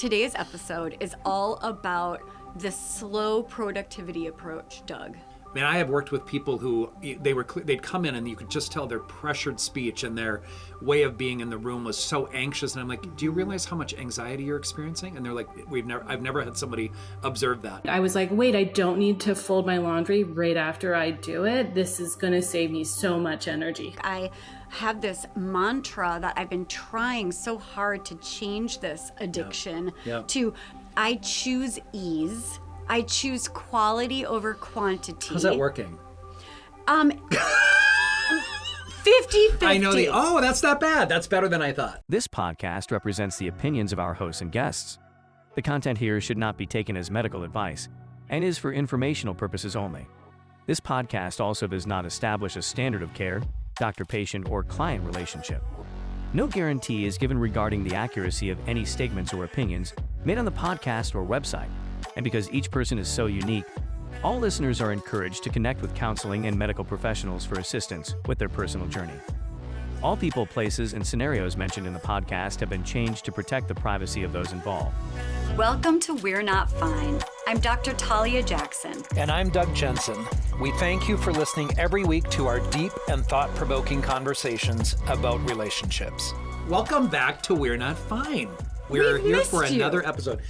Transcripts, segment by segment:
Today's episode is all about the slow productivity approach, Doug. Man, I have worked with people who they'd come in and you could just tell their pressured speech and their way of being in the room was so anxious. And I'm like, do you realize how much anxiety you're experiencing? And they're like, I've never had somebody observe that. I was like, wait, I don't need to fold my laundry right after I do it. This is going to save me so much energy. I have this mantra that I've been trying so hard to change this addiction to I choose ease. I choose quality over quantity. How's that working? 50-50. I know that's not bad. That's better than I thought. This podcast represents the opinions of our hosts and guests. The content here should not be taken as medical advice and is for informational purposes only. This podcast also does not establish a standard of care, doctor-patient, or client relationship. No guarantee is given regarding the accuracy of any statements or opinions made on the podcast or website. And because each person is so unique, all listeners are encouraged to connect with counseling and medical professionals for assistance with their personal journey. All people, places, and scenarios mentioned in the podcast have been changed to protect the privacy of those involved. Welcome to We're Not Fine. I'm Dr. Talia Jackson. And I'm Doug Jensen. We thank you for listening every week to our deep and thought-provoking conversations about relationships. Welcome back to We're Not Fine. We're here for another episode.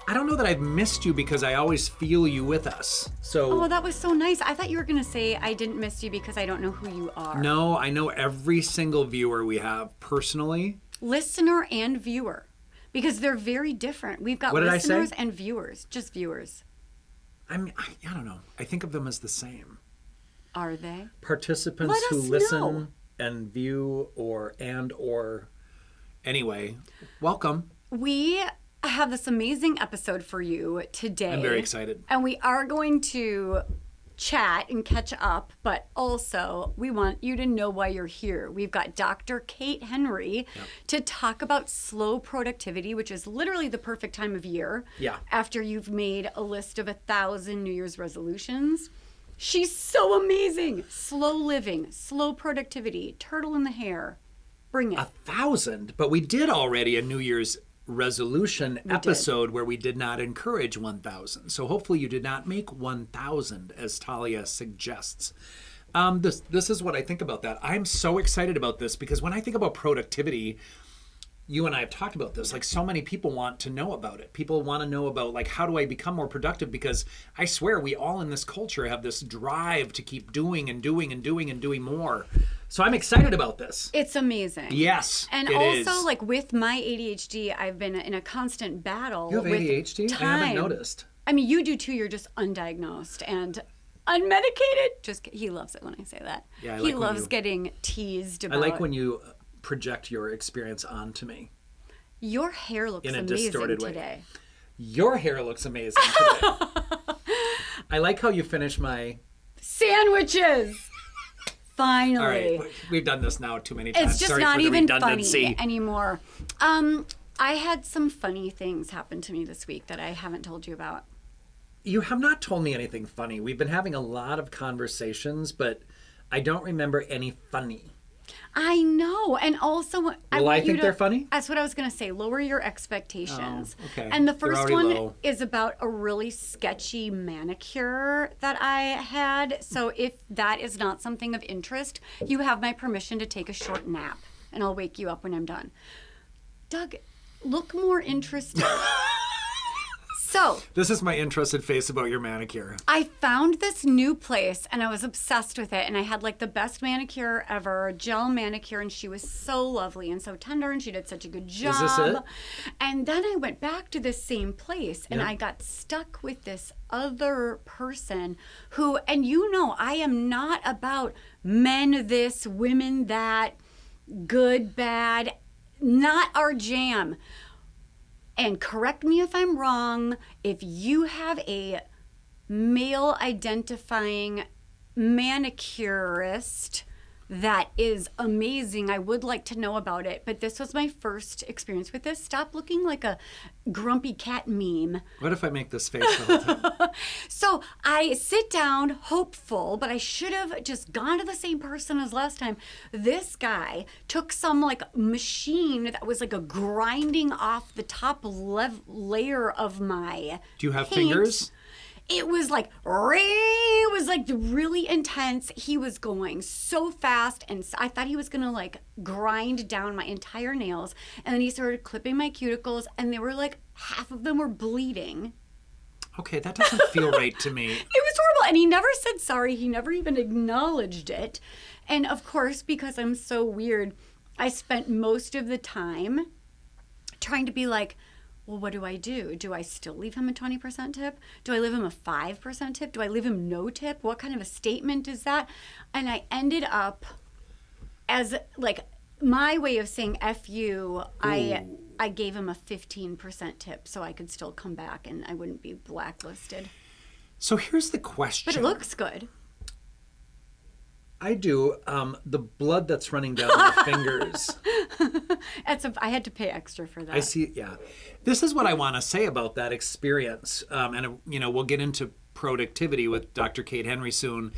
I don't know that I've missed you because I always feel you with us. Oh, that was so nice. I thought you were going to say I didn't miss you because I don't know who you are. No, I know every single viewer we have personally. Listener and viewer. Because they're very different. We've got listeners and viewers. Just viewers. I don't know. I think of them as the same. Are they? Participants who listen and view or. Anyway, welcome. We have this amazing episode for you today. I'm very excited. And we are going to chat and catch up, but also we want you to know why you're here. We've got Dr. Kate Henry to talk about slow productivity, which is literally the perfect time of year. Yeah. After you've made a list of 1,000 New Year's resolutions. She's so amazing. Slow living, slow productivity, turtle in the hair. Bring it. 1,000? But we did already a New Year's resolution episode where we did not encourage 1,000. So hopefully you did not make 1,000 as Talia suggests. This is what I think about that. I'm so excited about this because when I think about productivity, you and I have talked about this, like so many people want to know about it. People want to know about like, how do I become more productive? Because I swear we all in this culture have this drive to keep doing and doing and doing and doing more. So I'm excited about this. It's amazing. Yes, and it also, is. Like with my ADHD, I've been in a constant battle. You have with ADHD? Time. I haven't noticed. I mean, you do too. You're just undiagnosed and unmedicated. He loves it when I say that. Yeah, I he loves getting teased about. I like when you project your experience onto me. Your hair looks in a amazing distorted today. Way. Your hair looks amazing today. I like how you finish my sandwiches. Finally. All right, we've done this now too many times. It's just Sorry not for the even redundancy. funny anymore. I had some funny things happen to me this week that I haven't told you about. You have not told me anything funny. We've been having a lot of conversations, but I don't remember any funny. I know. And also, I think they're funny? That's what I was going to say. Lower your expectations. Oh, okay. And the first one low. is about a really sketchy manicure that I had. So if that is not something of interest, you have my permission to take a short nap. And I'll wake you up when I'm done. Doug, look more interested. So, this is my interested face about your manicure. I found this new place and I was obsessed with it. And I had like the best manicure ever, gel manicure, and she was so lovely and so tender and she did such a good job. Is this it? And then I went back to this same place and Yeah. I got stuck with this other person who, and you know, I am not about men this, women that, good, bad, not our jam. And correct me if I'm wrong, if you have a male identifying manicurist that is amazing. I would like to know about it, but this was my first experience with this. Stop looking like a grumpy cat meme. What if I make this face the whole time? So I sit down, hopeful, but I should have just gone to the same person as last time. This guy took some like machine that was like a grinding off the top layer of my Do you have paint. fingers? It was like really intense. He was going so fast, and I thought he was gonna like grind down my entire nails. And then he started clipping my cuticles, and they were like half of them were bleeding. Okay, that doesn't feel right to me. It was horrible, and he never said sorry. He never even acknowledged it. And of course, because I'm so weird, I spent most of the time trying to be like, well, what do I do? Do I still leave him a 20% tip? Do I leave him a 5% tip? Do I leave him no tip? What kind of a statement is that? And I ended up as like my way of saying F you, I gave him a 15% tip so I could still come back and I wouldn't be blacklisted. So here's the question. But it looks good. I do. The blood that's running down your fingers. I had to pay extra for that. I see. Yeah. This is what I want to say about that experience. And, we'll get into productivity with Dr. Kate Henry soon.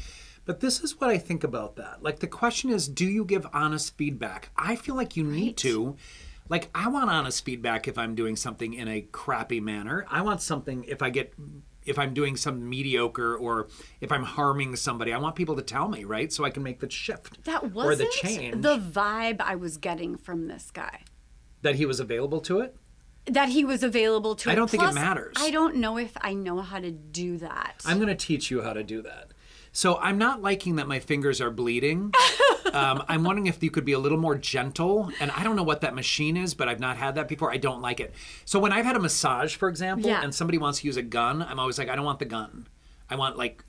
But this is what I think about that. Like, the question is, do you give honest feedback? I feel like you need to. Like, I want honest feedback if I'm doing something in a crappy manner. I want something if I'm doing something mediocre or if I'm harming somebody. I want people to tell me, right? So I can make the shift. That wasn't or the change. The vibe I was getting from this guy. That he was available to it? That he was available to it. I don't think Plus, it matters. I don't know if I know how to do that. I'm going to teach you how to do that. So I'm not liking that my fingers are bleeding. I'm wondering if you could be a little more gentle. And I don't know what that machine is, but I've not had that before. I don't like it. So when I've had a massage, for example, and somebody wants to use a gun, I'm always like, I don't want the gun. I want like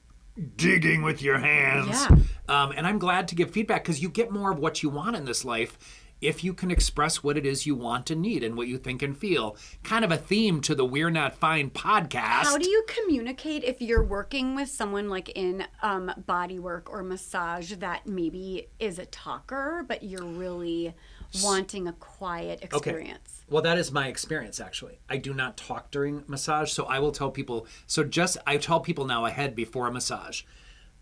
digging with your hands. Yeah. And I'm glad to give feedback because you get more of what you want in this life if you can express what it is you want and need and what you think and feel. Kind of a theme to the We're Not Fine podcast. How do you communicate if you're working with someone like in body work or massage that maybe is a talker, but you're really wanting a quiet experience? Okay. Well, that is my experience, actually. I do not talk during massage, so I will tell people. I tell people now ahead before a massage.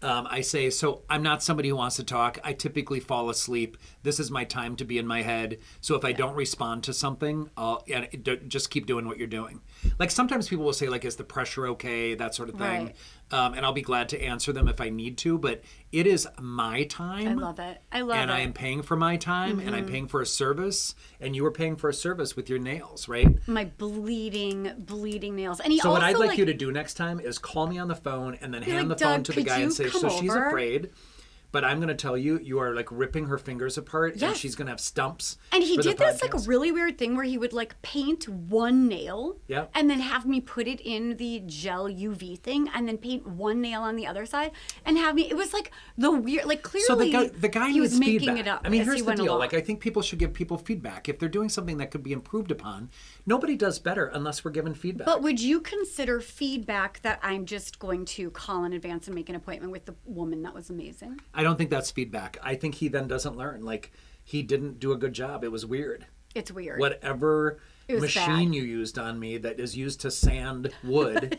I say, so I'm not somebody who wants to talk. I typically fall asleep. This is my time to be in my head. So if I don't respond to something, just keep doing what you're doing. Like sometimes people will say, like, is the pressure okay? That sort of thing. Right. And I'll be glad to answer them if I need to. But it is my time. I love it. And I am paying for my time, and I'm paying for a service. And you were paying for a service with your nails, right? My bleeding nails. And so what I'd like you to do next time is call me on the phone and then hand the phone to the guy and say, so she's afraid. But I'm going to tell you, you are like ripping her fingers apart and she's going to have stumps. And he did this like a really weird thing where he would like paint one nail and then have me put it in the gel UV thing and then paint one nail on the other side and have me, it was like the weird, like clearly so the guy he was needs making feedback. it up. I mean, here's the deal. Along. Like, I think people should give people feedback. If they're doing something that could be improved upon, nobody does better unless we're given feedback. But would you consider feedback that I'm just going to call in advance and make an appointment with the woman that was amazing? I don't think that's feedback. I think he then doesn't learn. Like, he didn't do a good job. It was weird. It's weird. Whatever machine bad. you used on me that is used to sand wood,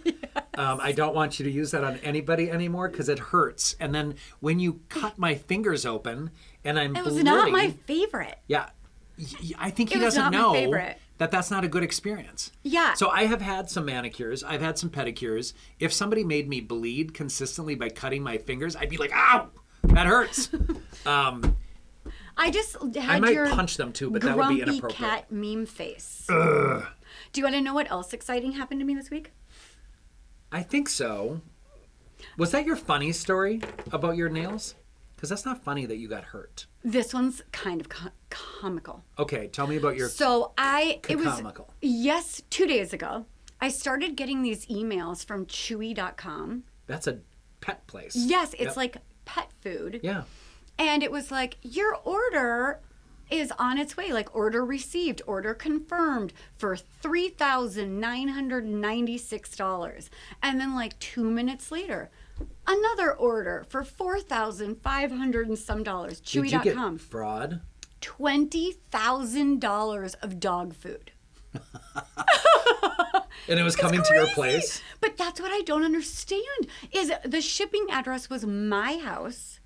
I don't want you to use that on anybody anymore because it hurts. And then when you cut my fingers open and I'm bleeding. It was not my favorite. Yeah. I think he doesn't know that that's not a good experience. Yeah. So I have had some manicures. I've had some pedicures. If somebody made me bleed consistently by cutting my fingers, I'd be like, ow! That hurts. I just had I might punch them too, but that would be inappropriate. Grumpy cat meme face. Do you want to know what else exciting happened to me this week? I think so. Was that your funny story about your nails? Because that's not funny that you got hurt. This one's kind of comical. Okay, tell me about your comical. Yes, 2 days ago, I started getting these emails from Chewy.com. That's a pet place. Yes, it's like pet food. Yeah. And it was like, your order is on its way, like order received, order confirmed for $3,996. And then like 2 minutes later, Another order for $4,500 and some dollars. Did you Chewy.com. get fraud? $20,000 of dog food. And it was coming to your place? But that's what I don't understand is the shipping address was my house,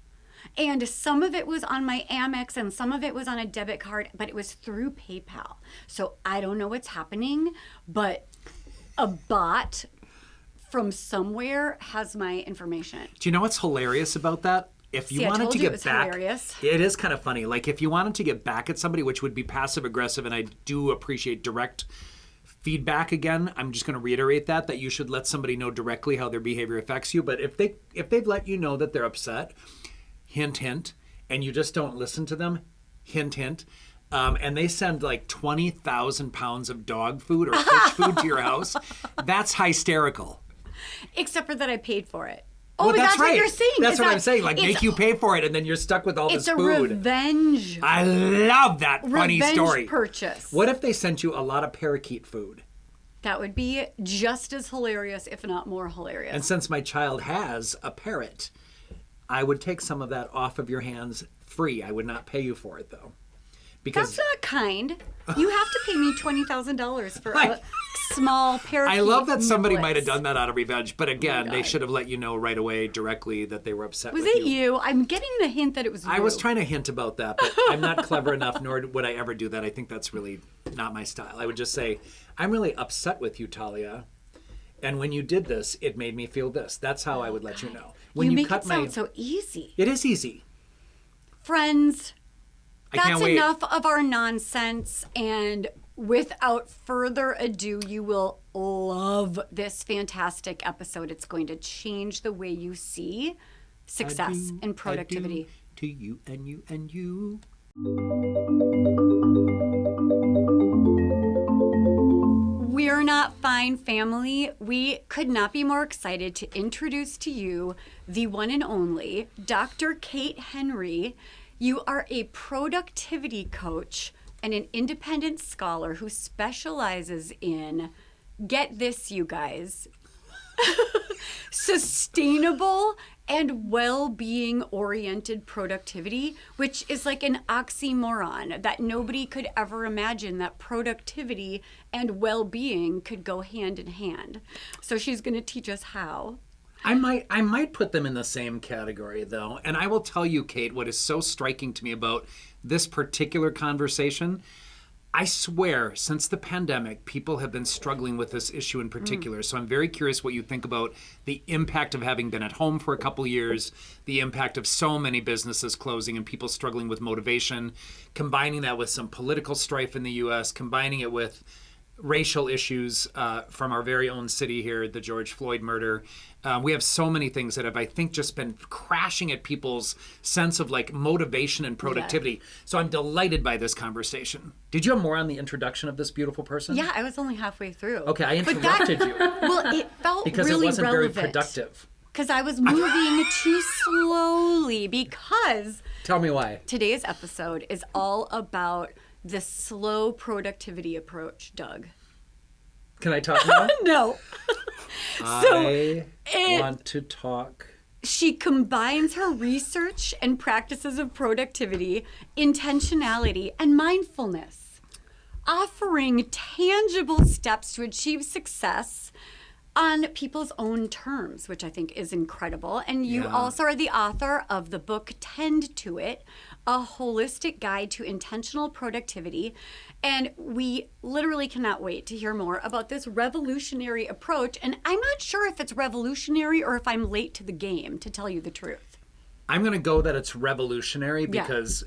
and some of it was on my Amex and some of it was on a debit card, but it was through PayPal. So I don't know what's happening, but a bot from somewhere has my information. Do you know what's hilarious about that? If you wanted to get back, hilarious. It is kind of funny. Like if you wanted to get back at somebody, which would be passive aggressive, and I do appreciate direct feedback again, I'm just going to reiterate that you should let somebody know directly how their behavior affects you. But if they've let you know that they're upset, hint, hint, and you just don't listen to them, hint, hint, and they send like 20,000 pounds of dog food or fish food to your house, that's hysterical. Except for that I paid for it. Oh, but that's right. What you're saying. That's what I'm saying. Like, make you pay for it, and then you're stuck with all this food. It's a revenge. I love that funny story. Revenge purchase. What if they sent you a lot of parakeet food? That would be just as hilarious, if not more hilarious. And since my child has a parrot, I would take some of that off of your hands free. I would not pay you for it, though. Because that's not kind. You have to pay me $20,000 for a small parakeet. I love that somebody might have niblets. done that out of revenge, but again, they should have let you know right away directly that they were upset Was with it you? I'm getting the hint that it was you. I was trying to hint about that, but I'm not clever enough, nor would I ever do that. I think that's really not my style. I would just say, I'm really upset with you, Talia. And when you did this, it made me feel this. That's how I would let you know. When you make it sound so easy. It is easy. Friends, that's can't wait. enough of our nonsense. And without further ado, you will love this fantastic episode. It's going to change the way you see success and productivity. To you and you and you. We're Not Fine family. We could not be more excited to introduce to you the one and only Dr. Kate Henry. You are a productivity coach and an independent scholar who specializes in, get this, you guys, sustainable and well-being oriented productivity, which is like an oxymoron that nobody could ever imagine that productivity and well-being could go hand in hand. So she's going to teach us how. I might put them in the same category, though. And I will tell you, Kate, what is so striking to me about this particular conversation, I swear, since the pandemic, people have been struggling with this issue in particular. So I'm very curious what you think about the impact of having been at home for a couple years, the impact of so many businesses closing and people struggling with motivation, combining that with some political strife in the U.S., combining it with racial issues from our very own city here, the George Floyd murder. We have so many things that have, I think, just been crashing at people's sense of like motivation and productivity. Yeah. So I'm delighted by this conversation. Did you have more on the introduction of this beautiful person? Yeah, I was only halfway through. Okay, I interrupted you. Well, it felt because really it wasn't relevant. very productive. Because I was moving too slowly because... Tell me why. Today's episode is all about the slow productivity approach, Doug. Can I talk now? No. I want to talk. She combines her research and practices of productivity, intentionality, and mindfulness, offering tangible steps to achieve success on people's own terms, which I think is incredible. And you also are the author of the book Tend to It, a holistic guide to intentional productivity. And we literally cannot wait to hear more about this revolutionary approach. And I'm not sure if it's revolutionary or if I'm late to the game, to tell you the truth. I'm going to go that it's revolutionary because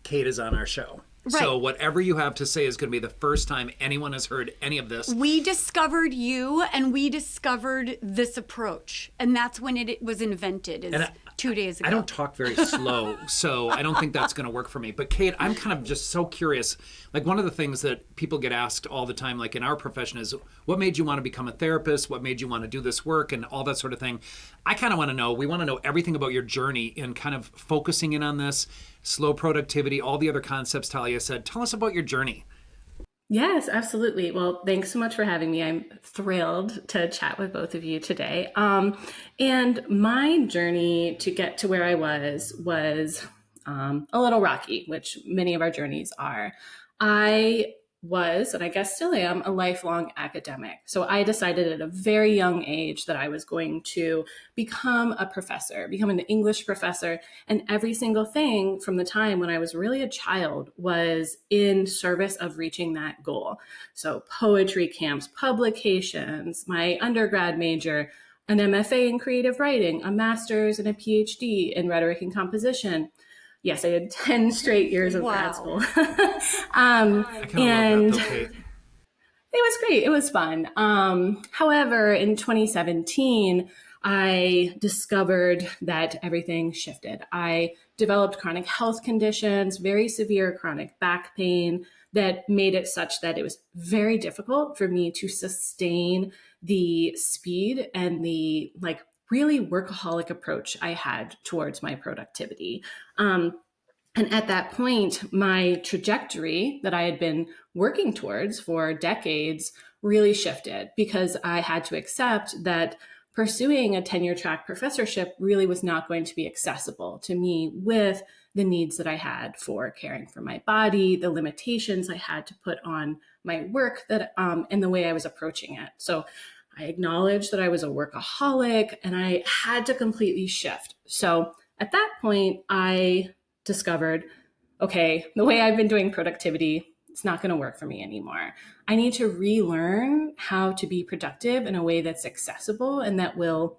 Kate is on our show. Right. So whatever you have to say is going to be the first time anyone has heard any of this. We discovered you and we discovered this approach. And that's when it was invented, 2 days ago. I don't talk very slow, so I don't think that's going to work for me. But Kate, I'm kind of just so curious. Like one of the things that people get asked all the time, like in our profession, is what made you want to become a therapist? What made you want to do this work and all that sort of thing? I kind of want to know, we want to know everything about your journey in kind of focusing in on this, slow productivity, all the other concepts Talia said. Tell us about your journey. Yes, absolutely. Well, thanks so much for having me. I'm thrilled to chat with both of you today. And my journey to get to where I was a little rocky, which many of our journeys are. I was, and I guess still am, a lifelong academic. So I decided at a very young age that I was going to become a professor, become an English professor. And every single thing from the time when I was really a child was in service of reaching that goal. So poetry camps, publications, my undergrad major, an MFA in creative writing, a master's and a PhD in rhetoric and composition. Yes, I did 10 straight years of grad Wow. school. I kind of love And that, though, Kate. it was great. It was fun. However, in 2017, I discovered that everything shifted. I developed chronic health conditions, very severe chronic back pain that made it such that it was very difficult for me to sustain the speed and the really workaholic approach I had towards my productivity. And at that point, my trajectory that I had been working towards for decades really shifted because I had to accept that pursuing a tenure track professorship really was not going to be accessible to me with the needs that I had for caring for my body, the limitations I had to put on my work and the way I was approaching it. So I acknowledged that I was a workaholic and I had to completely shift. So at that point, I discovered, okay, the way I've been doing productivity, it's not going to work for me anymore. I need to relearn how to be productive in a way that's accessible and that will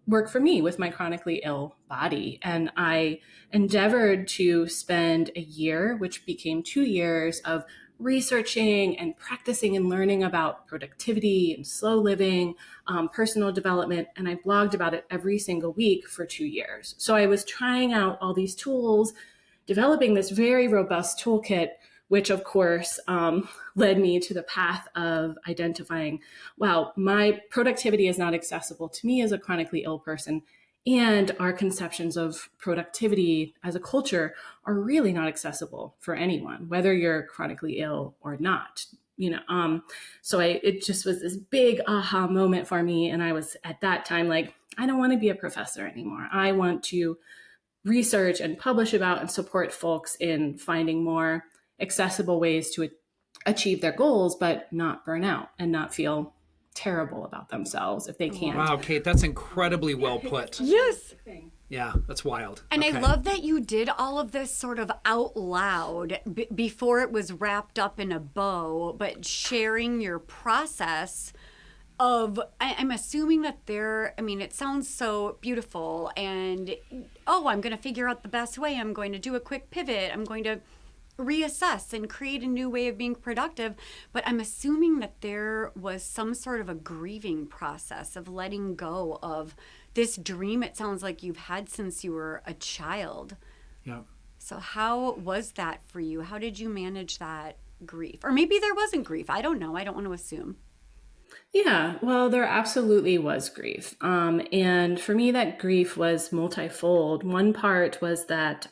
work for me with my chronically ill body. And I endeavored to spend a year, which became 2 years, of researching and practicing and learning about productivity and slow living, personal development. And I blogged about it every single week for 2 years. So I was trying out all these tools, developing this very robust toolkit, which of course led me to the path of identifying, wow, my productivity is not accessible to me as a chronically ill person. And our conceptions of productivity as a culture are really not accessible for anyone, whether you're chronically ill or not. So it just was this big aha moment for me. And I was at that time like, I don't want to be a professor anymore. I want to research and publish about and support folks in finding more accessible ways to achieve their goals, but not burn out and not feel terrible about themselves if they can't. Wow, Kate, that's incredibly well put. Yes. Yeah, that's wild. And Okay. I love that you did all of this sort of out loud before it was wrapped up in a bow, but sharing your process of, I'm assuming that it sounds so beautiful and, I'm going to figure out the best way. I'm going to do a quick pivot. I'm going to reassess and create a new way of being productive. But I'm assuming that there was some sort of a grieving process of letting go of this dream it sounds like you've had since you were a child. Yeah. So how was that for you? How did you manage that grief? Or maybe there wasn't grief. I don't know. I don't want to assume. Yeah, well, there absolutely was grief. And for me, that grief was multifold. One part was that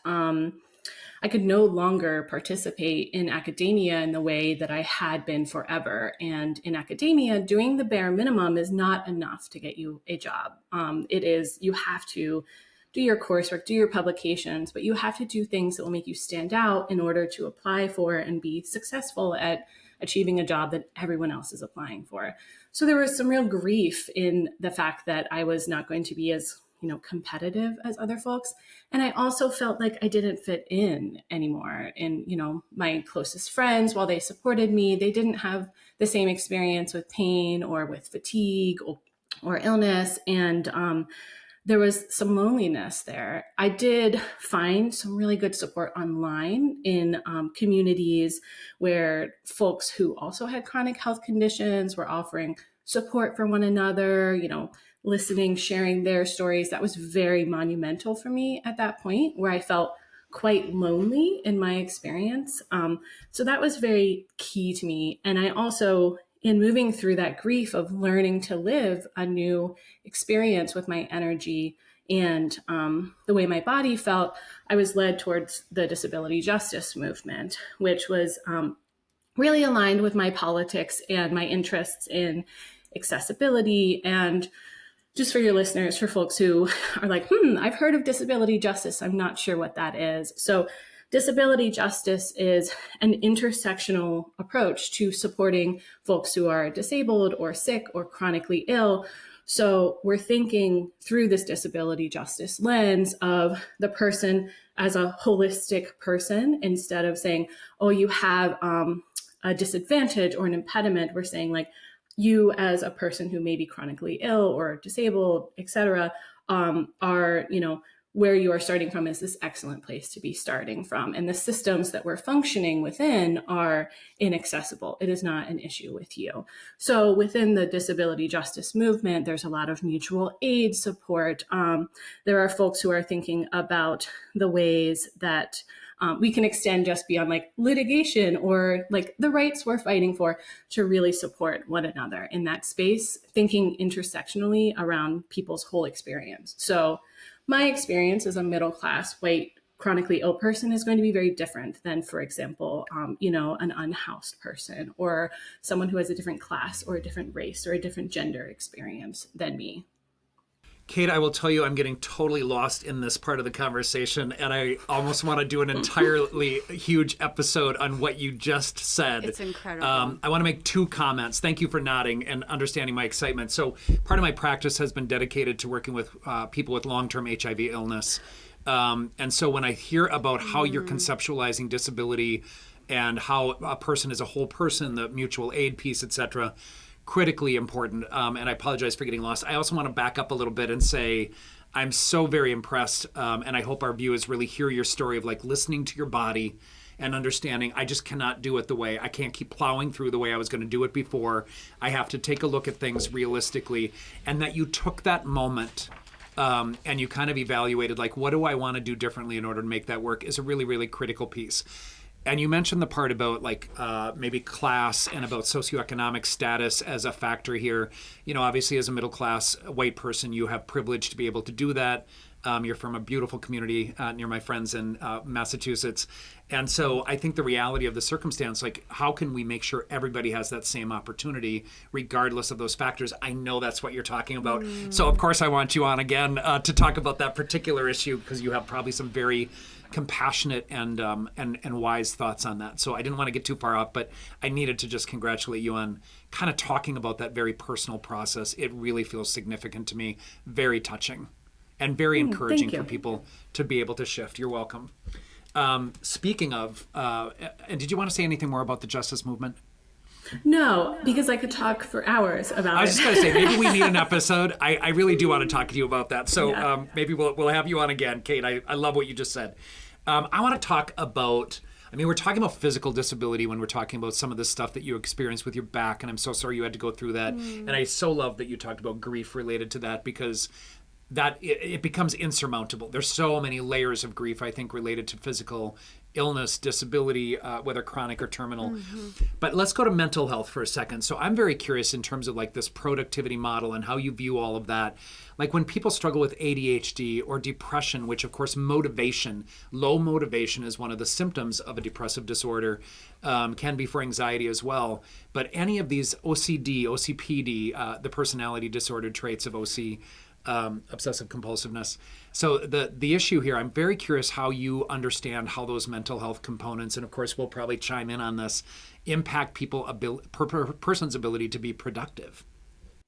I could no longer participate in academia in the way that I had been forever. And in academia, doing the bare minimum is not enough to get you a job. You have to do your coursework, do your publications, but you have to do things that will make you stand out in order to apply for and be successful at achieving a job that everyone else is applying for. So there was some real grief in the fact that I was not going to be as competitive as other folks. And I also felt like I didn't fit in anymore. And, my closest friends, while they supported me, they didn't have the same experience with pain or with fatigue or illness. And there was some loneliness there. I did find some really good support online in communities where folks who also had chronic health conditions were offering support for one another, listening, sharing their stories. That was very monumental for me at that point, where I felt quite lonely in my experience. So that was very key to me. And I also, in moving through that grief of learning to live a new experience with my energy and the way my body felt, I was led towards the disability justice movement, which was really aligned with my politics and my interests in accessibility. And just for your listeners, for folks who are like, I've heard of disability justice, I'm not sure what that is. So disability justice is an intersectional approach to supporting folks who are disabled or sick or chronically ill. So we're thinking through this disability justice lens of the person as a holistic person, instead of saying, oh, you have a disadvantage or an impediment. We're saying, like, you as a person who may be chronically ill or disabled, et cetera, are, where you are starting from is this excellent place to be starting from. And the systems that we're functioning within are inaccessible. It is not an issue with you. So within the disability justice movement, there's a lot of mutual aid support. There are folks who are thinking about the ways that we can extend just beyond like litigation or like the rights we're fighting for to really support one another in that space, thinking intersectionally around people's whole experience. So my experience as a middle-class white chronically ill person is going to be very different than, for example, an unhoused person or someone who has a different class or a different race or a different gender experience than me. Kate, I will tell you, I'm getting totally lost in this part of the conversation, and I almost want to do an entirely huge episode on what you just said. It's incredible. I want to make 2 comments. Thank you for nodding and understanding my excitement. So part of my practice has been dedicated to working with people with long-term HIV illness. And so when I hear about how you're conceptualizing disability and how a person is a whole person, the mutual aid piece, et cetera, critically important. And I apologize for getting lost. I also want to back up a little bit and say, I'm so very impressed. And I hope our viewers really hear your story of like listening to your body and understanding I just cannot do it I can't keep plowing through the way I was going to do it before. I have to take a look at things realistically. And that you took that moment and you kind of evaluated like, what do I want to do differently in order to make that work is a really, really critical piece. And you mentioned the part about like maybe class and about socioeconomic status as a factor here. Obviously as a middle class white person, you have privilege to be able to do that. You're from a beautiful community near my friends in Massachusetts. And so I think the reality of the circumstance, like how can we make sure everybody has that same opportunity regardless of those factors? I know that's what you're talking about. So of course I want you on again to talk about that particular issue because you have probably some very compassionate and wise thoughts on that. So I didn't want to get too far off, but I needed to just congratulate you on kind of talking about that very personal process. It really feels significant to me, very touching and very encouraging for people to be able to shift. You're welcome. Speaking of, and did you want to say anything more about the justice movement? No, because I could talk for hours about it. I was just going to say, maybe we need an episode. I really do want to talk to you about that. So maybe we'll have you on again, Kate. I love what you just said. I want to talk about, we're talking about physical disability when we're talking about some of the stuff that you experienced with your back, and I'm so sorry you had to go through that. And I so love that you talked about grief related to that because that it becomes insurmountable. There's so many layers of grief, I think, related to physical illness, disability, whether chronic or terminal. But let's go to mental health for a second. So I'm very curious in terms of like this productivity model and how you view all of that. Like when people struggle with ADHD or depression, which of course low motivation is one of the symptoms of a depressive disorder, can be for anxiety as well. But any of these OCD, OCPD, the personality disorder traits of OC, obsessive compulsiveness. So the issue here, I'm very curious how you understand how those mental health components, and of course we'll probably chime in on this, impact person's ability to be productive.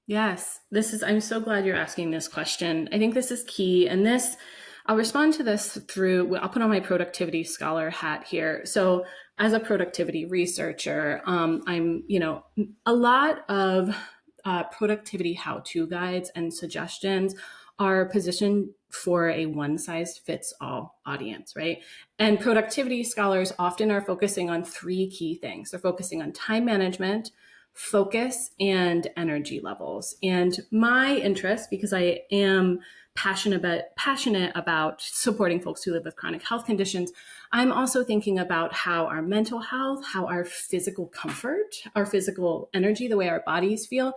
Yes, I'm so glad you're asking this question. I think this is key. And I'll respond to this I'll put on my productivity scholar hat here. So as a productivity researcher, I'm, a lot of productivity how-to guides and suggestions are positioned for a one-size-fits-all audience, right? And productivity scholars often are focusing on 3 key things. They're focusing on time management, focus, and energy levels. And my interest, because I am passionate about supporting folks who live with chronic health conditions, I'm also thinking about how our mental health, how our physical comfort, our physical energy, the way our bodies feel,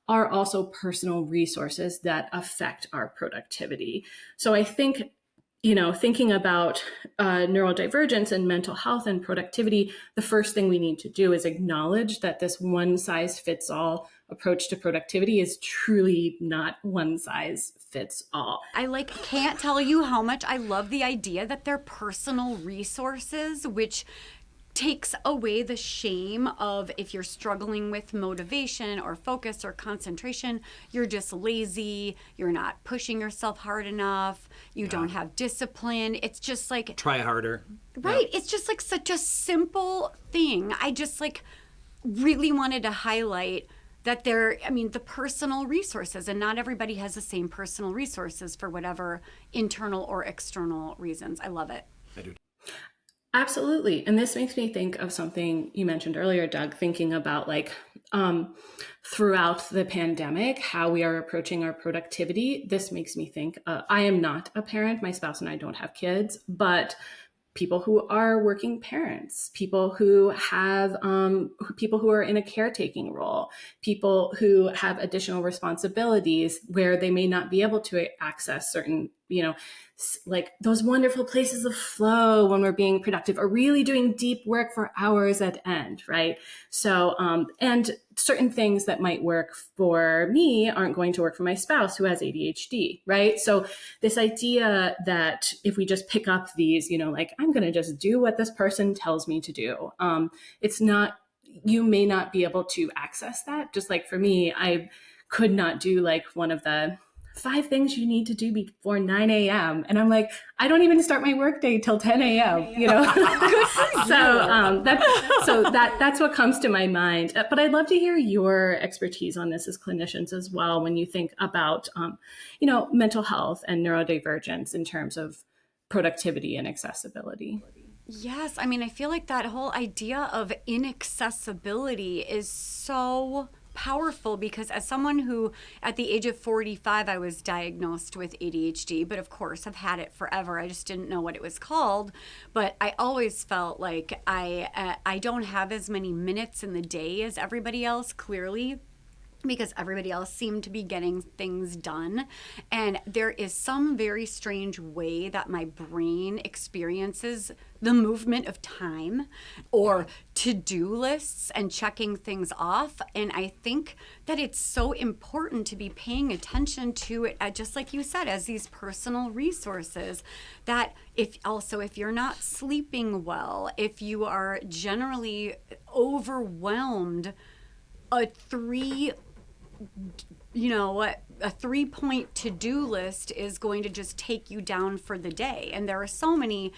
are also personal resources that affect our productivity. So I think thinking about neurodivergence and mental health and productivity, the first thing we need to do is acknowledge that this one size fits all approach to productivity is truly not one size fits all. I can't tell you how much I love the idea that they're personal resources, which takes away the shame of if you're struggling with motivation or focus or concentration, you're just lazy, you're not pushing yourself hard enough, you don't have discipline. It's just like try harder. Right. It's just like such a simple thing. I just really wanted to highlight that the personal resources, and not everybody has the same personal resources for whatever internal or external reasons. I love it. I do. Absolutely. And this makes me think of something you mentioned earlier, Doug, thinking about throughout the pandemic, how we are approaching our productivity. This makes me think, I am not a parent. My spouse and I don't have kids, but people who are working parents, people who have, people who are in a caretaking role, people who have additional responsibilities where they may not be able to access certain, like those wonderful places of flow when we're being productive, or really doing deep work for hours at end, right? So, and certain things that might work for me aren't going to work for my spouse who has ADHD, right? So this idea that if we just pick up these, I'm going to just do what this person tells me to do. It's not, you may not be able to access that. Just like for me, I could not do one of the 5 things you need to do before 9 a.m. And I'm like, I don't even start my workday till 10 a.m., So that's what comes to my mind. But I'd love to hear your expertise on this as clinicians as well, when you think about, mental health and neurodivergence in terms of productivity and accessibility. Yes. I feel like that whole idea of inaccessibility is so powerful, because as someone who at the age of 45 I was diagnosed with ADHD, but of course I've had it forever. I just didn't know what it was called. But I always felt like I don't have as many minutes in the day as everybody else, clearly, because everybody else seemed to be getting things done. And there is some very strange way that my brain experiences the movement of time or to-do lists and checking things off. And I think that it's so important to be paying attention to it, just like you said, as these personal resources, that if you're not sleeping well, if you are generally overwhelmed, a 3-point to-do list is going to just take you down for the day. And there are so many,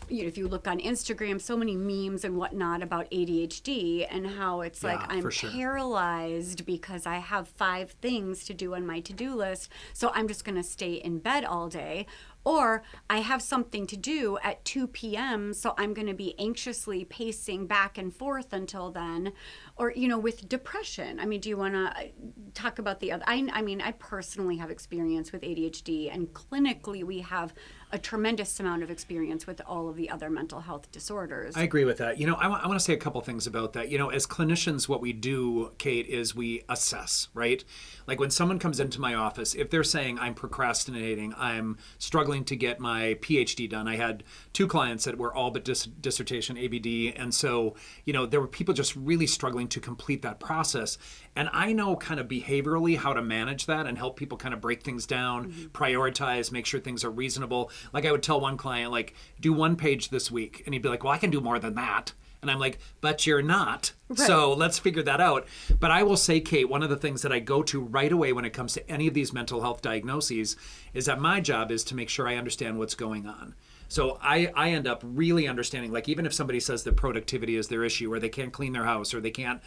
if you look on Instagram, so many memes and whatnot about ADHD and how it's I'm paralyzed because I have 5 things to do on my to-do list, so I'm just going to stay in bed all day. Or I have something to do at 2 p.m., so I'm going to be anxiously pacing back and forth until then. Or, with depression. Do you want to talk about the other? I personally have experience with ADHD, and clinically we have a tremendous amount of experience with all of the other mental health disorders. I agree with that. I want to say a couple things about that. As clinicians, what we do, Kate, is we assess, right? Like when someone comes into my office, if they're saying I'm procrastinating, I'm struggling to get my PhD done. I had 2 clients that were all but dissertation ABD. And so, there were people just really struggling to complete that process. And I know kind of behaviorally how to manage that and help people kind of break things down, prioritize, make sure things are reasonable. Like I would tell one client, do 1 page this week. And he'd be like, well, I can do more than that. And I'm like, but you're not. Right. So let's figure that out. But I will say, Kate, one of the things that I go to right away when it comes to any of these mental health diagnoses is that my job is to make sure I understand what's going on. So I end up really understanding, even if somebody says that productivity is their issue, or they can't clean their house, or they can't,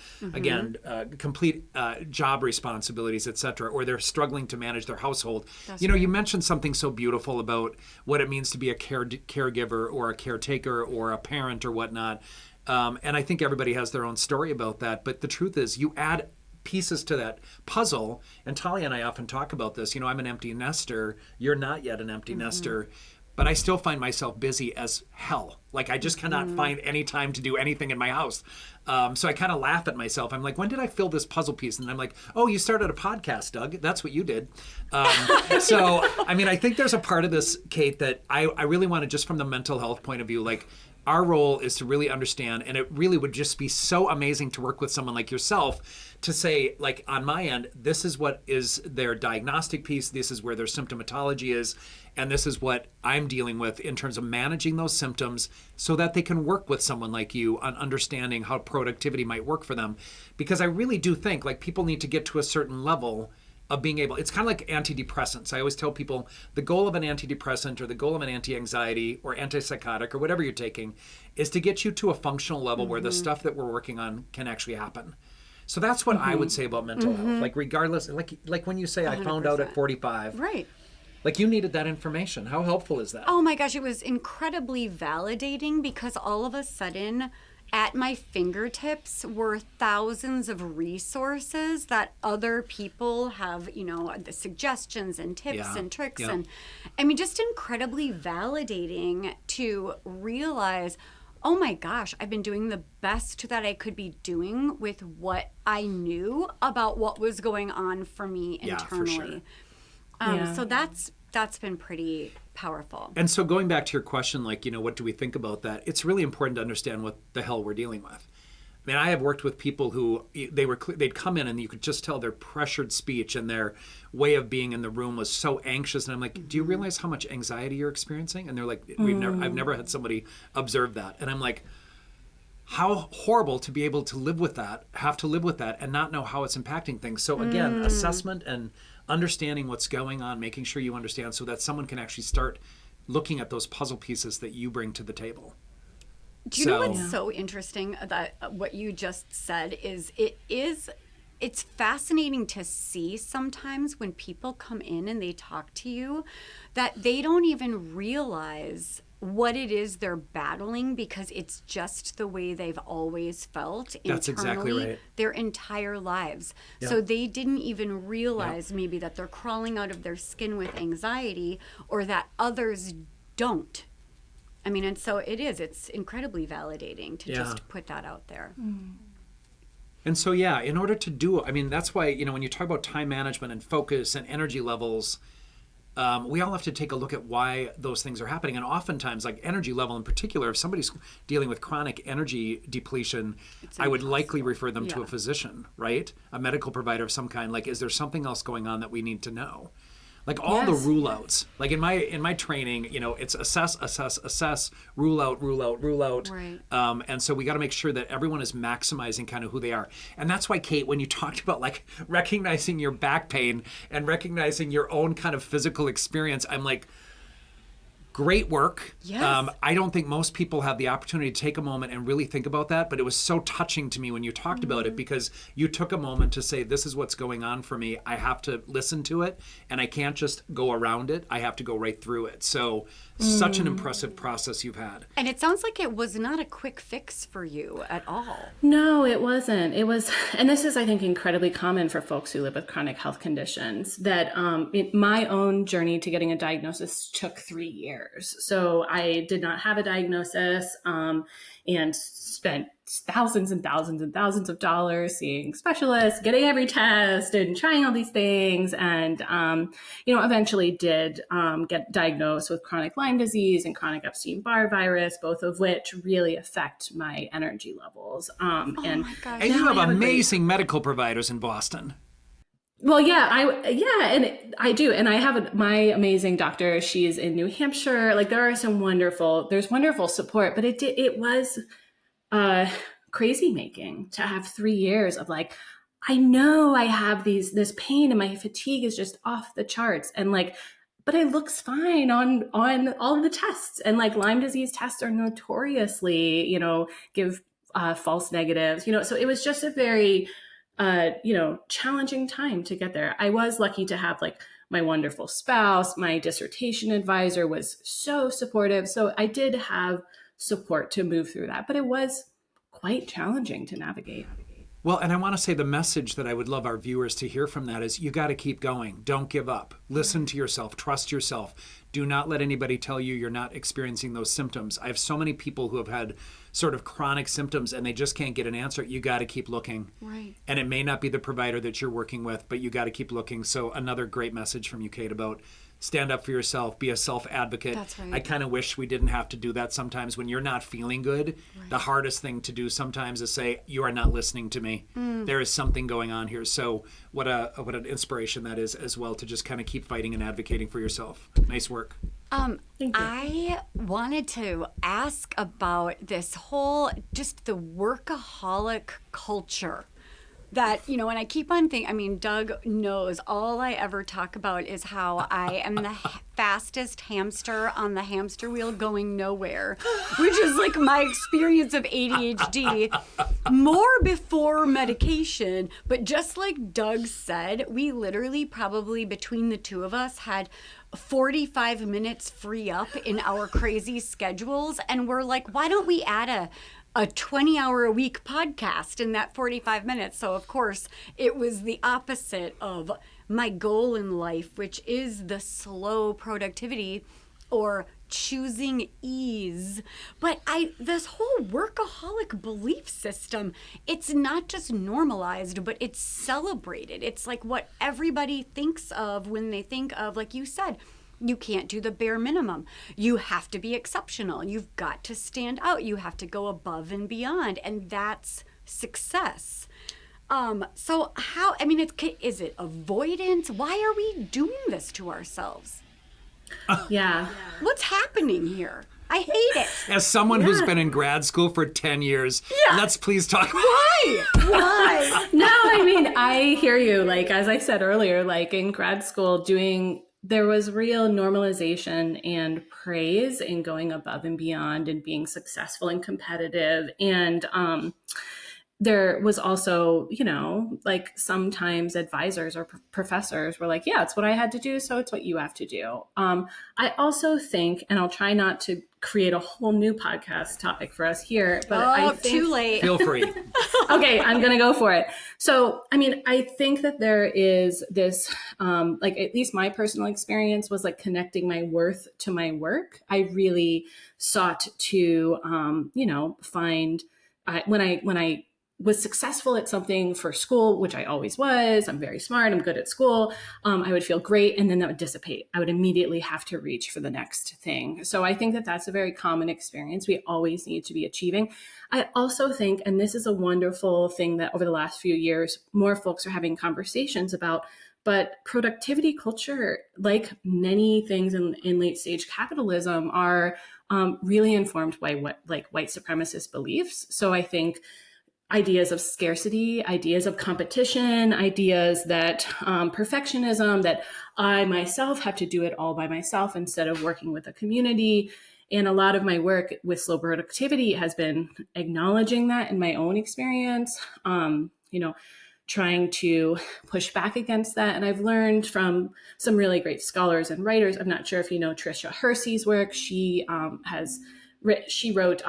complete job responsibilities, et cetera, or they're struggling to manage their household. That's right. You mentioned something so beautiful about what it means to be a caregiver or a caretaker or a parent or whatnot. And I think everybody has their own story about that. But the truth is, you add pieces to that puzzle, and Talia and I often talk about this. I'm an empty nester. You're not yet an empty nester. but I still find myself busy as hell. Like I just cannot find any time to do anything in my house. So I kind of laugh at myself. I'm like, when did I fill this puzzle piece? And I'm like, oh, you started a podcast, Doug. That's what you did. So, I mean, I think there's a part of this, Kate, that I really want to, just from the mental health point of view, like our role is to really understand, and it really would just be so amazing to work with someone like yourself to say, like, on my end, this is what is their diagnostic piece, this is where their symptomatology is, and this is what I'm dealing with in terms of managing those symptoms so that they can work with someone like you on understanding how productivity might work for them. Because I really do think, like, people need to get to a certain level of being able, it's kind of like antidepressants. I always tell people the goal of an antidepressant or the goal of an anti-anxiety or antipsychotic or whatever you're taking is to get you to a functional level where the stuff that we're working on can actually happen. So that's what I would say about mental health. Like regardless, like when you say 100%. I found out at 45. Right. Like you needed that information. How helpful is that? Oh my gosh, it was incredibly validating because all of a sudden at my fingertips were thousands of resources that other people have, you know, the suggestions and tips and tricks. And I mean, just incredibly validating to realize, oh my gosh, I've been doing the best that I could be doing with what I knew about what was going on for me internally. For sure. So that's been pretty powerful. And so going back to your question, like, you know, what do we think about that? It's really important to understand what the hell we're dealing with. I mean, I have worked with people who they'd come in and you could just tell their pressured speech and their way of being in the room was so anxious. And I'm like, do you realize how much anxiety you're experiencing? And they're like, I've never had somebody observe that. And I'm like, how horrible to be able to live with that, have to live with that and not know how it's impacting things. So again, assessment and understanding what's going on, making sure you understand so that someone can actually start looking at those puzzle pieces that you bring to the table. Do you know what's so interesting that what you just said is it's fascinating to see sometimes when people come in and they talk to you that they don't even realize what it is they're battling because it's just the way they've always felt internally their entire lives. Yep. So they didn't even realize maybe that they're crawling out of their skin with anxiety or that others don't. I mean, and so it's incredibly validating to just put that out there. And so, in order to do, I mean, that's why, you know, when you talk about time management and focus and energy levels, we all have to take a look at why those things are happening. And oftentimes, like energy level in particular, if somebody's dealing with chronic energy depletion, I would likely refer them to a physician, right? A medical provider of some kind. Like, is there something else going on that we need to know? Like all the rule outs, like in my training, you know, it's assess, rule out. Right. And so we got to make sure that everyone is maximizing kind of who they are. And that's why, Kate, when you talked about like recognizing your back pain and recognizing your own kind of physical experience, I'm like, great work. Yes. I don't think most people have the opportunity to take a moment and really think about that, but it was so touching to me when you talked about it because you took a moment to say, this is what's going on for me. I have to listen to it and I can't just go around it. I have to go right through it. So such an impressive process you've had. And it sounds like it was not a quick fix for you at all. No, it wasn't. It was, and this is, I think, incredibly common for folks who live with chronic health conditions, that my own journey to getting a diagnosis took 3 years. So I did not have a diagnosis and spent thousands and thousands and thousands of dollars seeing specialists, getting every test and trying all these things. And, eventually did get diagnosed with chronic Lyme disease and chronic Epstein-Barr virus, both of which really affect my energy levels. My gosh. And you have amazing medical providers in Boston. Well, and I do. And I have my amazing doctor. She's in New Hampshire. Like there's wonderful support, but it was crazy making to have 3 years of like, I know I have this pain and my fatigue is just off the charts. And like, but it looks fine on all of the tests. And like Lyme disease tests are notoriously, give false negatives, so it was just a very, challenging time to get there. I was lucky to have like my wonderful spouse. My dissertation advisor was so supportive. So I did have support to move through that, but it was quite challenging to navigate. Well, and I want to say the message that I would love our viewers to hear from that is you got to keep going. Don't give up. Listen to yourself. Trust yourself. Do not let anybody tell you you're not experiencing those symptoms. I have so many people who have had sort of chronic symptoms and they just can't get an answer. You got to keep looking. Right. And it may not be the provider that you're working with, but you got to keep looking. So another great message from you, Kate, about stand up for yourself, be a self-advocate. That's right. I kind of wish we didn't have to do that sometimes when you're not feeling good. Right. The hardest thing to do sometimes is say, you are not listening to me. There is something going on here. So what an inspiration that is as well, to just kind of keep fighting and advocating for yourself. Nice work. I wanted to ask about this whole, just the workaholic culture that, you know, and I keep on thinking, I mean, Doug knows all I ever talk about is how I am the fastest hamster on the hamster wheel going nowhere, which is like my experience of ADHD, more before medication. But just like Doug said, we literally probably between the two of us had 45 minutes free up in our crazy schedules. And we're like, why don't we add a 20-hour-a-week podcast in that 45 minutes? So, of course, it was the opposite of my goal in life, which is the slow productivity or choosing ease. But this whole workaholic belief system, it's not just normalized, but it's celebrated. It's like what everybody thinks of when they think of, like you said, you can't do the bare minimum. You have to be exceptional. You've got to stand out. You have to go above and beyond. And that's success. So how, I mean, is it avoidance? Why are we doing this to ourselves? Yeah. What's happening here? I hate it. As someone who's been in grad school for 10 years, let's please talk about Why? No, I mean, I hear you. Like, as I said earlier, like in grad school there was real normalization and praise in going above and beyond and being successful and competitive. And there was also, you know, like sometimes advisors or professors were like, yeah, it's what I had to do, so it's what you have to do. I also think, and I'll try not to create a whole new podcast topic for us here, but I think, too late. Feel free. Okay, I'm going to go for it. So, I mean, I think that there is this, like at least my personal experience was like connecting my worth to my work. I really sought to, you know, find when I was successful at something for school, which I always was, I'm very smart, I'm good at school, I would feel great, and then that would dissipate. I would immediately have to reach for the next thing. So I think that that's a very common experience. We always need to be achieving. I also think, and this is a wonderful thing that over the last few years, more folks are having conversations about, but productivity culture, like many things in late stage capitalism, are really informed by white supremacist beliefs. So I think ideas of scarcity, ideas of competition, ideas that perfectionism, that I myself have to do it all by myself instead of working with a community. And a lot of my work with slow productivity has been acknowledging that in my own experience, you know, trying to push back against that. And I've learned from some really great scholars and writers. I'm not sure if you know Tricia Hersey's work. She wrote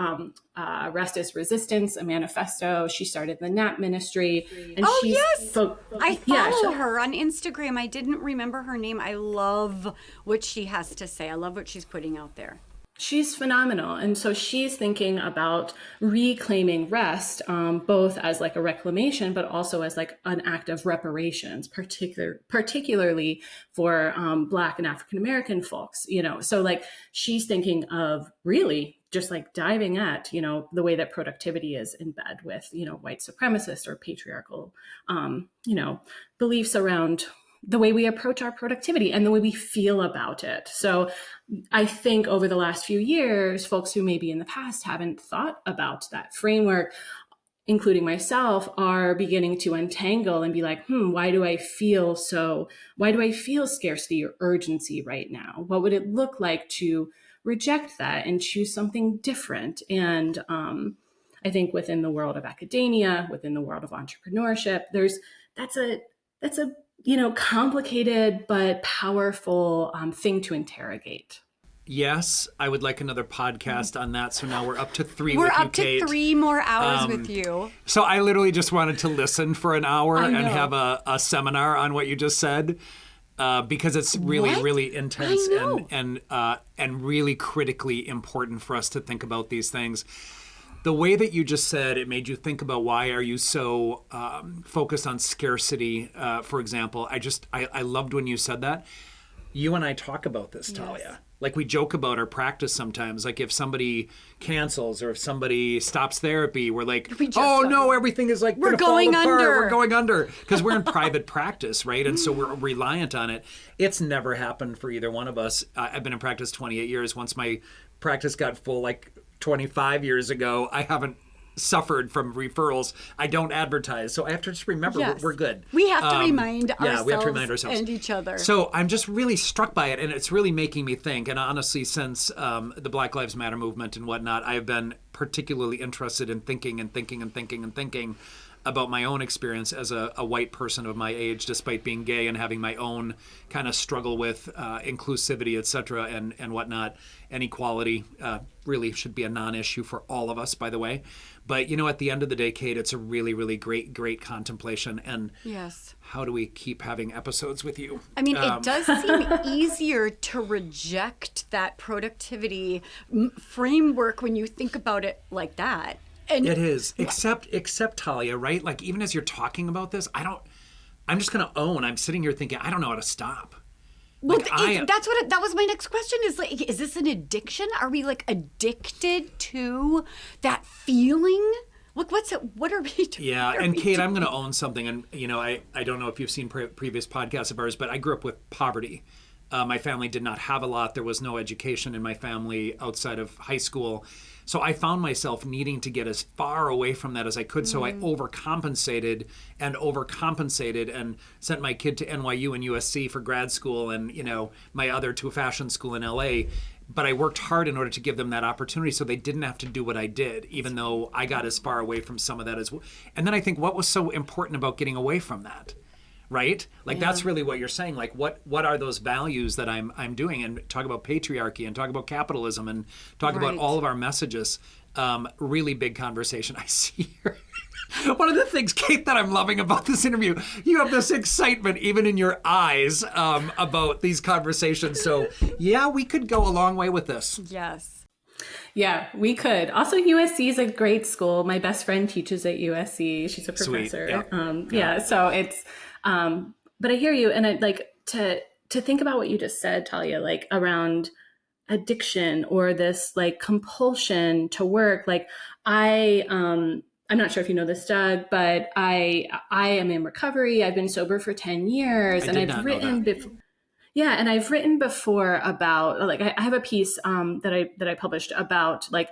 Rest is Resistance, a manifesto. She started the NAP ministry. And I follow her on Instagram. I didn't remember her name. I love what she has to say. I love what she's putting out there. She's phenomenal. And so she's thinking about reclaiming rest, both as like a reclamation, but also as like an act of reparations, particularly for Black and African-American folks, you know. So like she's thinking of really just like diving at, you know, the way that productivity is in bed with, you know, white supremacist or patriarchal, you know, beliefs around the way we approach our productivity and the way we feel about it. So I think over the last few years, folks who maybe in the past haven't thought about that framework, including myself, are beginning to untangle and be like, why do I feel scarcity or urgency right now? What would it look like to reject that and choose something different? And I think within the world of academia, within the world of entrepreneurship, that's a you know, complicated but powerful thing to interrogate. Yes, I would like another podcast on that. So now we're up to 3 We're with you, up to Kate. 3 more hours with you. So I literally just wanted to listen for an hour I and know. have a seminar on what you just said. Because it's really, What? really intense I know. and really critically important for us to think about these things. The way that you just said, it made you think about why are you so focused on scarcity, for example. I loved when you said that. You and I talk about this, Talia. Yes. Like we joke about our practice sometimes. Like if somebody cancels or if somebody stops therapy, we're like, We just oh talk no, about- everything is like We're gonna fall going apart. under. We're going under because we're in private practice, right? And so we're reliant on it. It's never happened for either one of us. I've been in practice 28 years. Once my practice got full, like 25 years ago, I haven't suffered from referrals. I don't advertise. So I have to just remember Yes. we're good. We have to remind ourselves, Yeah, we have to remind ourselves and each other. So I'm just really struck by it, and it's really making me think. And honestly, since the Black Lives Matter movement and whatnot, I've been particularly interested in thinking about my own experience as a white person of my age, despite being gay and having my own kind of struggle with inclusivity, et cetera, and whatnot. And equality really should be a non-issue for all of us, by the way. But, you know, at the end of the day, Kate, it's a really, really great contemplation. And Yes. how do we keep having episodes with you? I mean, it does seem easier to reject that productivity framework when you think about it like that. And It is, except Talia, right? Like even as you're talking about this, I'm just gonna own. I'm sitting here thinking, I don't know how to stop. well, Like, that was my next question is like, is this an addiction? Are we like addicted to that feeling? Look, what are we doing? Yeah, What are and we Kate, doing? I'm gonna own something, and you know, I don't know if you've seen previous podcasts of ours, but I grew up with poverty. My family did not have a lot. There was no education in my family outside of high school. So I found myself needing to get as far away from that as I could. So I overcompensated and sent my kid to NYU and USC for grad school and, you know, my other to a fashion school in LA. But I worked hard in order to give them that opportunity so they didn't have to do what I did, even though I got as far away from some of that as well. And then I think what was so important about getting away from that? Right? Like that's really what you're saying. Like what are those values that I'm doing? And talk about patriarchy and talk about capitalism and talk about Right. all of our messages. Really big conversation. I see here. One of the things, Kate, that I'm loving about this interview, you have this excitement even in your eyes about these conversations. So yeah, we could go a long way with this. Yes. Yeah, we could. Also, USC is a great school. My best friend teaches at USC. She's a Sweet, professor. yeah. So it's, but I hear you. And I'd like to think about what you just said, Talia, like around addiction or this like compulsion to work. Like I'm not sure if you know this, Doug, but I am in recovery. I've been sober for 10 years I did not know that. Yeah, and I've written before about like I have a piece that I published about like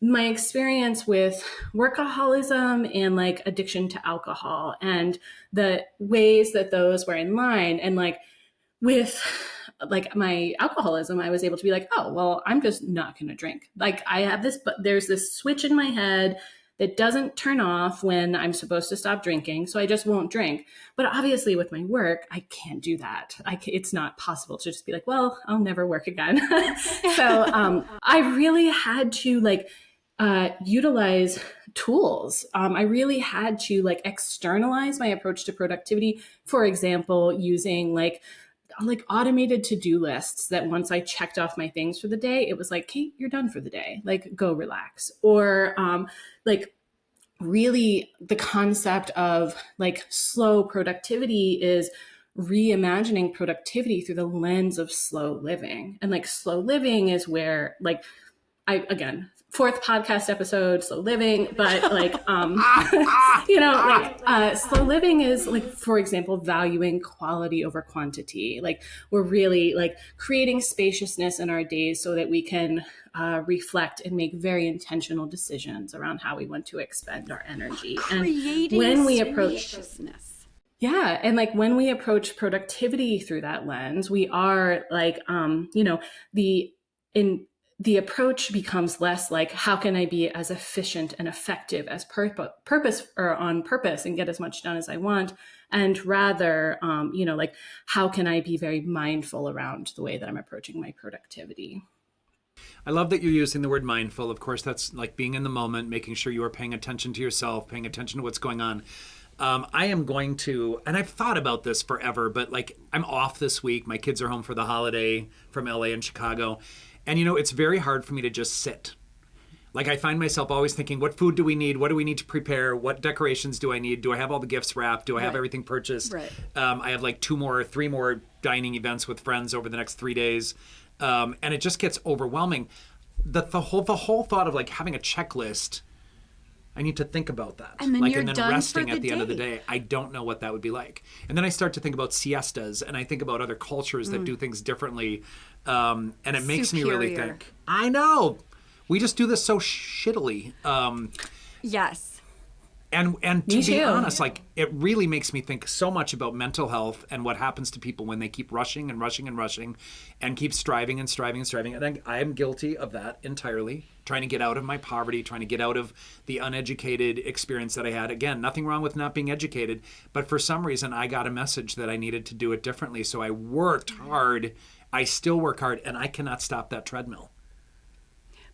my experience with workaholism and like addiction to alcohol and the ways that those were in line. And like with like my alcoholism, I was able to be like, oh, well, I'm just not going to drink. Like I have this, but there's this switch in my head that doesn't turn off when I'm supposed to stop drinking. So I just won't drink. But obviously with my work, I can't do that. It's not possible to just be like, well, I'll never work again. So I really had to like utilize tools. I really had to like externalize my approach to productivity. For example, using like automated to-do lists that once I checked off my things for the day, it was like, Kate, you're done for the day. Like, go relax. Or like really the concept of like slow productivity is reimagining productivity through the lens of slow living. And like slow living is where like again, 4th podcast episode, slow living, but like, slow living is like, for example, valuing quality over quantity. Like we're really like creating spaciousness in our days so that we can reflect and make very intentional decisions around how we want to expend our energy. Creating and when we approach spaciousness. yeah. And like when we approach productivity through that lens, we are like, the approach becomes less like, how can I be as efficient and effective as on purpose and get as much done as I want? And rather, like, how can I be very mindful around the way that I'm approaching my productivity? I love that you're using the word mindful. Of course, that's like being in the moment, making sure you are paying attention to yourself, paying attention to what's going on. I am going to, and I've thought about this forever, but like I'm off this week. My kids are home for the holiday from LA and Chicago. And it's very hard for me to just sit. Like I find myself always thinking, what food do we need? What do we need to prepare? What decorations do I need? Do I have all the gifts wrapped? Do I have everything purchased? Right. I have like 3 more dining events with friends over the next 3 days. And it just gets overwhelming. The whole thought of like having a checklist, I need to think about that. And then like, you're and then done resting for the at the end of the day. day. I don't know what that would be like. And then I start to think about siestas, and I think about other cultures that do things differently. And it makes me really Superior. think, I know. We just do this so shittily. Yes. And to Me be too. honest, like it really makes me think so much about mental health and what happens to people when they keep rushing and rushing and rushing and keep striving and striving and striving. And I am guilty of that entirely, trying to get out of my poverty, trying to get out of the uneducated experience that I had. Again, nothing wrong with not being educated, but for some reason I got a message that I needed to do it differently. So I worked hard. I still work hard, and I cannot stop that treadmill.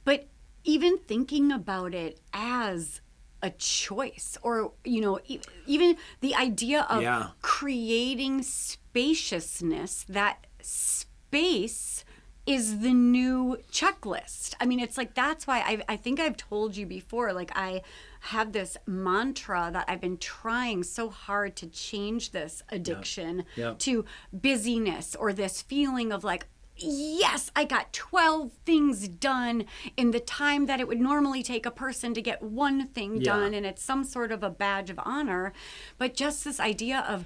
But even thinking about it as a choice, or even the idea of creating spaciousness, that space is the new checklist. I mean, it's like, that's why I think I've told you before, like I have this mantra that I've been trying so hard to change this addiction to busyness, or this feeling of like, yes, I got 12 things done in the time that it would normally take a person to get one thing done, and it's some sort of a badge of honor. But just this idea of,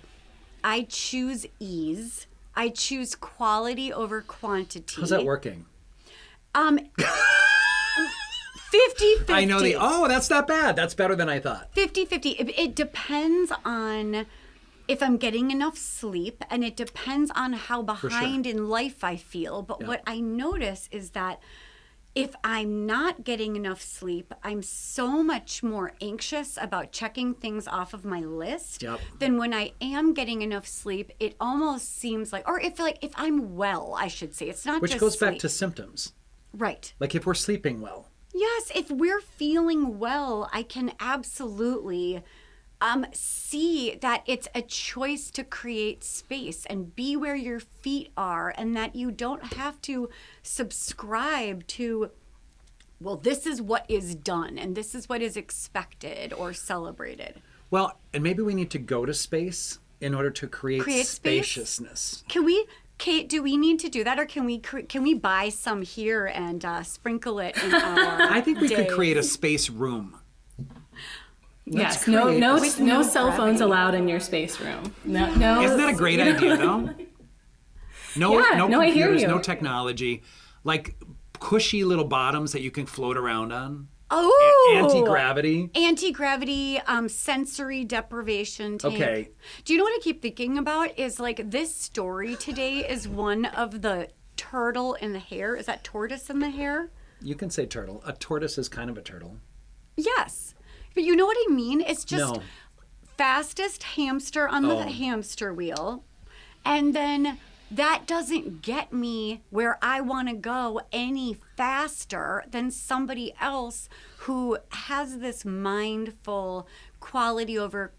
I choose ease, I choose quality over quantity. How's that working? 50-50. I know that's not bad. That's better than I thought. 50-50. It depends on if I'm getting enough sleep, and it depends on how behind in life I feel. But what I notice is that if I'm not getting enough sleep, I'm so much more anxious about checking things off of my list than when I am getting enough sleep. It almost seems like, or if I'm well, I should say. It's not Which just goes sleep. back to symptoms. Right. Like if we're sleeping well. Yes, if we're feeling well, I can absolutely see that it's a choice to create space and be where your feet are, and that you don't have to subscribe to, well, this is what is done and this is what is expected or celebrated. Well, and maybe we need to go to space in order to create space? spaciousness. Kate, do we need to do that, or can we buy some here and sprinkle it in our I think we could days? create a space room. Yes, no cell phones allowed in your space room. No. Isn't that a great idea, though? No I hear computers, you. no technology, like cushy little bottoms that you can float around on. Oh, Anti-gravity. Anti-gravity, sensory deprivation tank. Okay. Do you know what I keep thinking about? Is like, this story today is one of the turtle in the hair. Is that tortoise in the hair? You can say turtle. A tortoise is kind of a turtle. Yes. But you know what I mean? It's just No. fastest hamster on the hamster wheel. And then that doesn't get me where I want to go any faster than somebody else who has this mindful quality over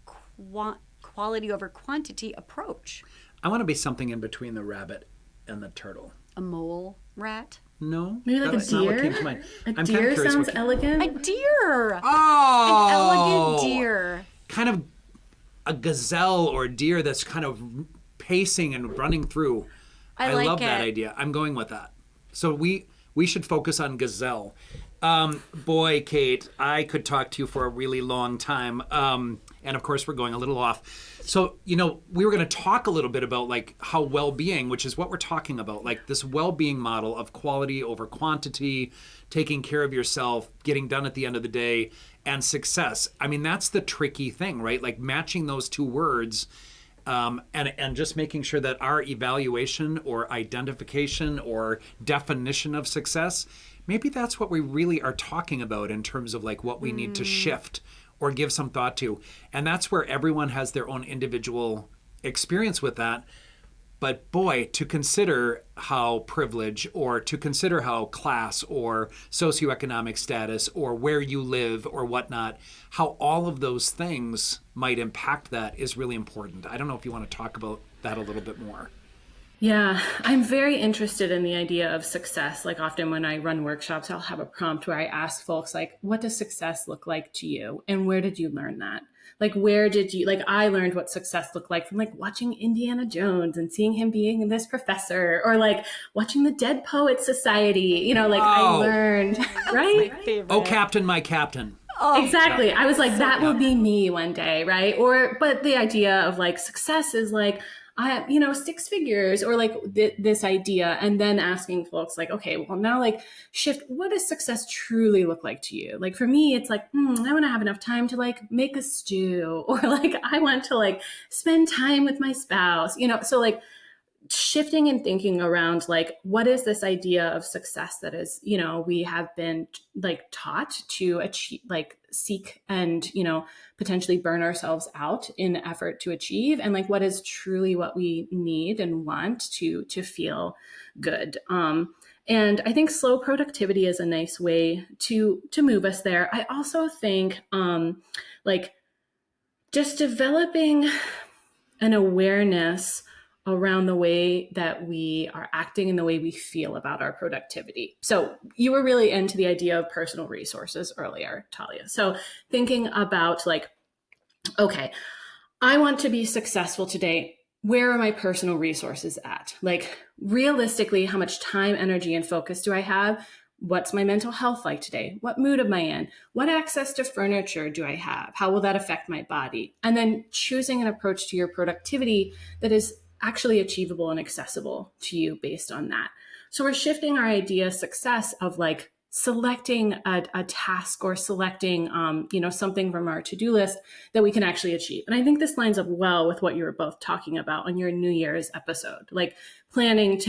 quantity approach. I want to be something in between the rabbit and the turtle. A mole rat? No? Maybe like That's a not what deer? came to mind. A I'm kind deer of curious sounds what elegant. A deer! Oh! An elegant deer. Kind of a gazelle or deer that's kind of pacing and running through. I like love that it. idea. I'm going with that. So we should focus on gazelle. Boy, Kate, I could talk to you for a really long time. And of course, we're going a little off. So, we were going to talk a little bit about like how well-being, which is what we're talking about, like this well-being model of quality over quantity, taking care of yourself, getting done at the end of the day, and success. I mean, that's the tricky thing, right? Like matching those two words. And just making sure that our evaluation or identification or definition of success, maybe that's what we really are talking about in terms of like what we need to shift or give some thought to. And that's where everyone has their own individual experience with that. But boy, to consider how privilege or to consider how class or socioeconomic status or where you live or whatnot, how all of those things might impact that is really important. I don't know if you want to talk about that a little bit more. Yeah, I'm very interested in the idea of success. Like often when I run workshops, I'll have a prompt where I ask folks like, what does success look like to you? And where did you learn that? Like, where did you, like, I learned what success looked like from like watching Indiana Jones and seeing him being this professor, or like watching the Dead Poets Society, you know, like I learned, right? Oh, Captain, my Captain. Oh, exactly. I was like, that will be me one day, right? But the idea of like success is like, six figures, or like this idea, and then asking folks like, okay, well now like shift, what does success truly look like to you? Like for me, it's like, I want to have enough time to like make a stew, or like I want to like spend time with my spouse, so like shifting and thinking around like, what is this idea of success that is, we have been like taught to achieve, like seek and, potentially burn ourselves out in effort to achieve, and like what is truly what we need and want to feel good. And I think slow productivity is a nice way to move us there. I also think like just developing an awareness around the way that we are acting and the way we feel about our productivity. So you were really into the idea of personal resources earlier, Talia. So thinking about like, okay, I want to be successful today. Where are my personal resources at? Like realistically, how much time, energy, and focus do I have? What's my mental health like today? What mood am I in? What access to furniture do I have? How will that affect my body? And then choosing an approach to your productivity that is actually achievable and accessible to you based on that. So we're shifting our idea of success of like selecting a task or selecting, something from our to-do list that we can actually achieve. And I think this lines up well with what you were both talking about on your New Year's episode, like planning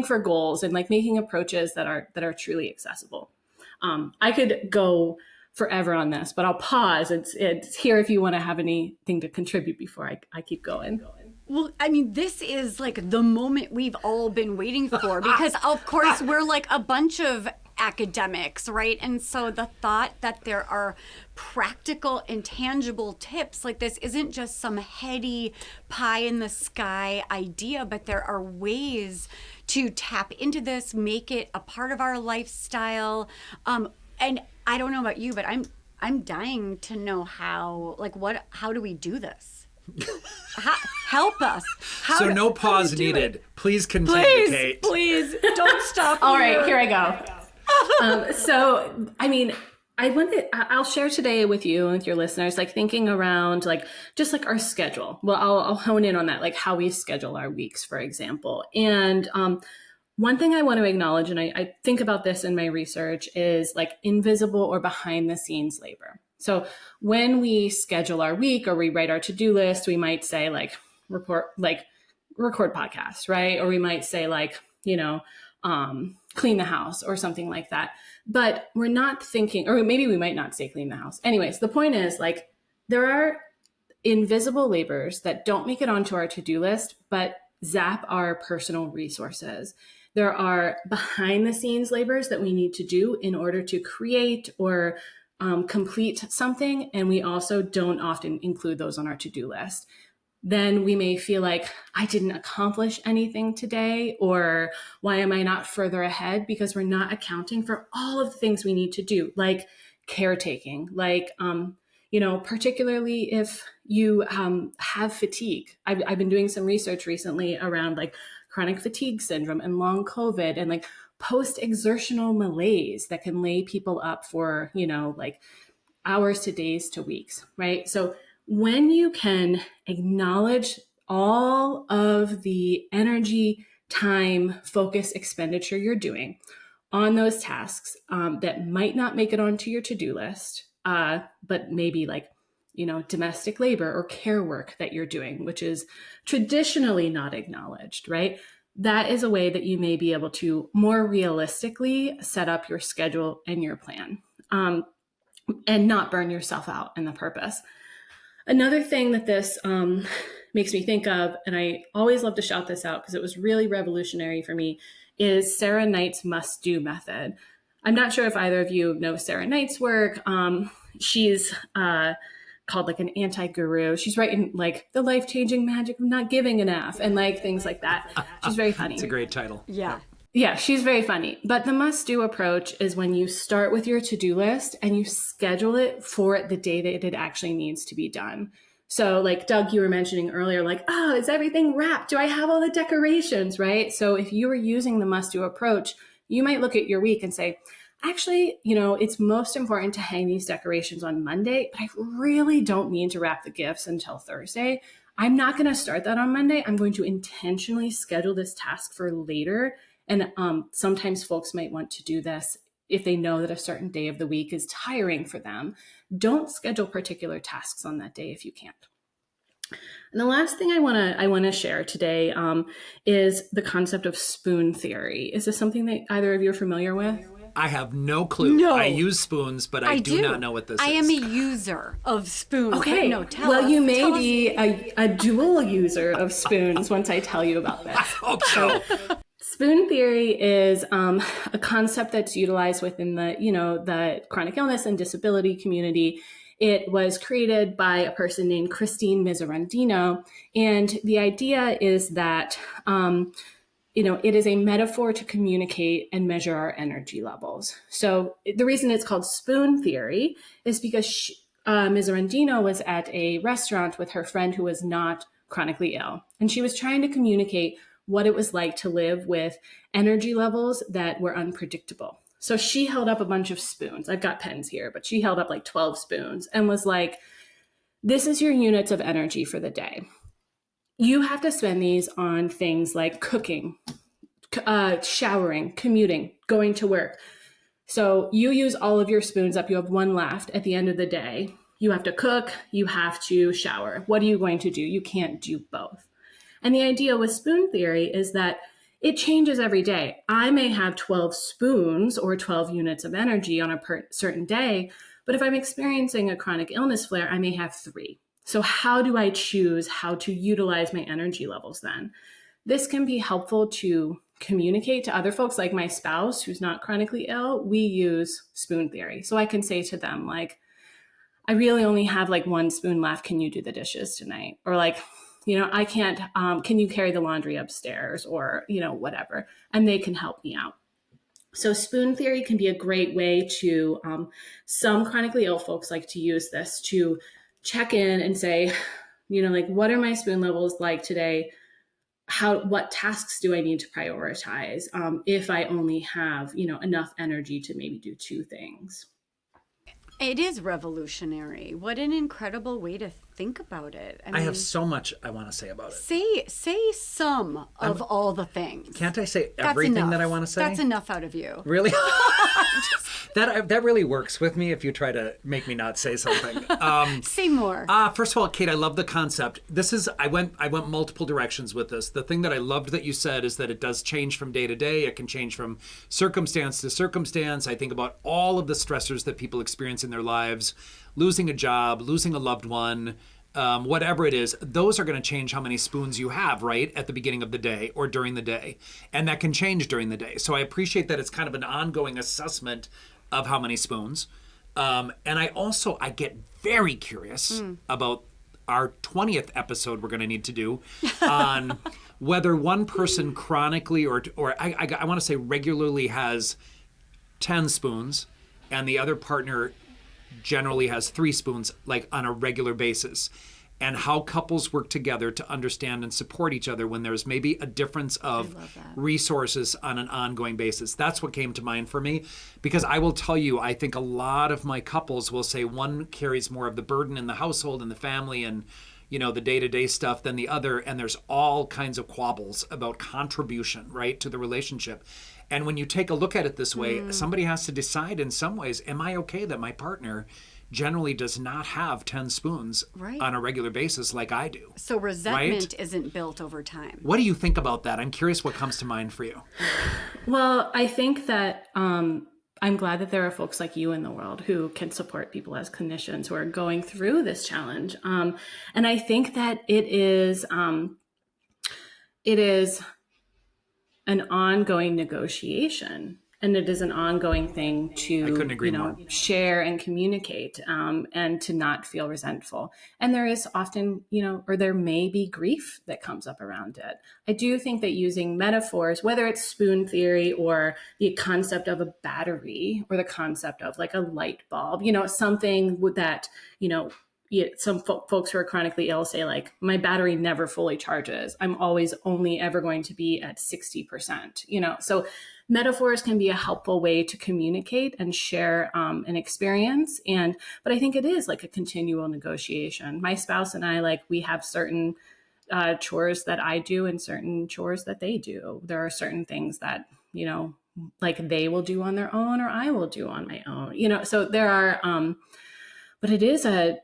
for goals and like making approaches that are truly accessible. I could go forever on this, but I'll pause. It's here if you want to have anything to contribute before I keep going. Well, I mean, this is like the moment we've all been waiting for, because of course we're like a bunch of academics, right? And so the thought that there are practical and tangible tips, like this isn't just some heady pie in the sky idea, but there are ways to tap into this, make it a part of our lifestyle. And I don't know about you, but I'm dying to know how do we do this? Help us. No pause needed. Please continue, Kate. Please, don't stop. All right, here I go. So, I mean, I'll share today with you and with your listeners, like thinking around like just like our schedule. Well, I'll hone in on that, like how we schedule our weeks, for example. And one thing I want to acknowledge, and I think about this in my research, is like invisible or behind the scenes labor. So when we schedule our week or we write our to-do list, we might say like record podcasts, right? Or we might say like, clean the house or something like that. But we're not thinking, or maybe we might not say clean the house. Anyways, the point is like there are invisible labors that don't make it onto our to-do list, but zap our personal resources. There are behind the scenes labors that we need to do in order to create or complete something. And we also don't often include those on our to-do list. Then we may feel like I didn't accomplish anything today, or why am I not further ahead? Because we're not accounting for all of the things we need to do, like caretaking, like, particularly if you have fatigue. I've been doing some research recently around like chronic fatigue syndrome and long COVID and like post-exertional malaise that can lay people up for, like hours to days to weeks, right? So when you can acknowledge all of the energy, time, focus, expenditure you're doing on those tasks that might not make it onto your to-do list, but maybe like, domestic labor or care work that you're doing, which is traditionally not acknowledged, right? That is a way that you may be able to more realistically set up your schedule and your plan and not burn yourself out in the purpose. Another thing that this makes me think of, and I always love to shout this out because it was really revolutionary for me, is Sarah Knight's must-do method. I'm not sure if either of you know Sarah Knight's work. She's called like an anti-guru. She's writing like the life-changing magic of not giving enough and like things like that. She's very funny. It's a great title. Yeah, she's very funny. But the must-do approach is when you start with your to-do list and you schedule it for the day that it actually needs to be done. So like Doug, you were mentioning earlier, like, oh, is everything wrapped? Do I have all the decorations, right? So if you were using the must-do approach, you might look at your week and say, actually, it's most important to hang these decorations on Monday, but I really don't need to wrap the gifts until Thursday. I'm not going to start that on Monday. I'm going to intentionally schedule this task for later. And sometimes folks might want to do this if they know that a certain day of the week is tiring for them. Don't schedule particular tasks on that day if you can't. And the last thing I want to share today is the concept of spoon theory. Is this something that either of you are familiar with? I have no clue. No. I use spoons, but I do not know what this is. I am a user of spoons. Okay. No, well, you may be a dual user of spoons once I tell you about this. I hope so. Spoon theory is a concept that's utilized within the chronic illness and disability community. It was created by a person named Christine Miserandino. And the idea is that, it is a metaphor to communicate and measure our energy levels. So the reason it's called spoon theory is because Miserandino was at a restaurant with her friend who was not chronically ill. And she was trying to communicate what it was like to live with energy levels that were unpredictable. So she held up a bunch of spoons. I've got pens here, but she held up like 12 spoons and was like, this is your units of energy for the day. You have to spend these on things like cooking, showering, commuting, going to work. So you use all of your spoons up. You have one left at the end of the day. You have to cook. You have to shower. What are you going to do? You can't do both. And the idea with spoon theory is that it changes every day. I may have 12 spoons or 12 units of energy on a certain day, but if I'm experiencing a chronic illness flare, I may have 3. So how do I choose how to utilize my energy levels then? This can be helpful to communicate to other folks, like my spouse who's not chronically ill. We use spoon theory. So I can say to them, like, I really only have like 1 spoon left. Can you do the dishes tonight? Or like, I can't, can you carry the laundry upstairs or, whatever. And they can help me out. So spoon theory can be a great way to, some chronically ill folks like to use this to check in and say, like, what are my spoon levels like today? What tasks do I need to prioritize if I only have, enough energy to maybe do 2 things? It is revolutionary. What an incredible way to think about it. I have so much I want to say about it. Say some of all the things. Can't I say everything that I want to say? That's enough out of you. Really? That really works with me if you try to make me not say something. Say more. First of all, Kate, I love the concept. I went multiple directions with this. The thing that I loved that you said is that it does change from day to day. It can change from circumstance to circumstance. I think about all of the stressors that people experience in their lives, losing a job, losing a loved one, whatever it is, those are going to change how many spoons you have, right, at the beginning of the day or during the day. And that can change during the day. So I appreciate that it's kind of an ongoing assessment of how many spoons. And I get very curious about our 20th episode we're going to need to do on whether one person chronically or I want to say regularly has 10 spoons and the other partner generally has 3 spoons, like on a regular basis, and how couples work together to understand and support each other when there's maybe a difference of resources on an ongoing basis. That's what came to mind for me, because I will tell you, I think a lot of my couples will say one carries more of the burden in the household and the family and the day-to-day stuff than the other, and there's all kinds of quabbles about contribution, right, to the relationship. And when you take a look at it this way, somebody has to decide in some ways, am I okay that my partner generally does not have 10 spoons on a regular basis like I do? So resentment isn't built over time. What do you think about that? I'm curious what comes to mind for you. Well, I think that I'm glad that there are folks like you in the world who can support people as clinicians who are going through this challenge. And I think that it is an ongoing negotiation, and it is an ongoing thing I couldn't to, agree more. share and communicate, and to not feel resentful. And there is often, or there may be grief that comes up around it. I do think that using metaphors, whether it's spoon theory or the concept of a battery or the concept of like a light bulb, something with that, some folks who are chronically ill say like, my battery never fully charges. I'm always only ever going to be at 60%, so metaphors can be a helpful way to communicate and share an experience. But I think it is like a continual negotiation. My spouse and I, like, we have certain chores that I do and certain chores that they do. There are certain things that, like they will do on their own or I will do on my own, so there are, but it is a,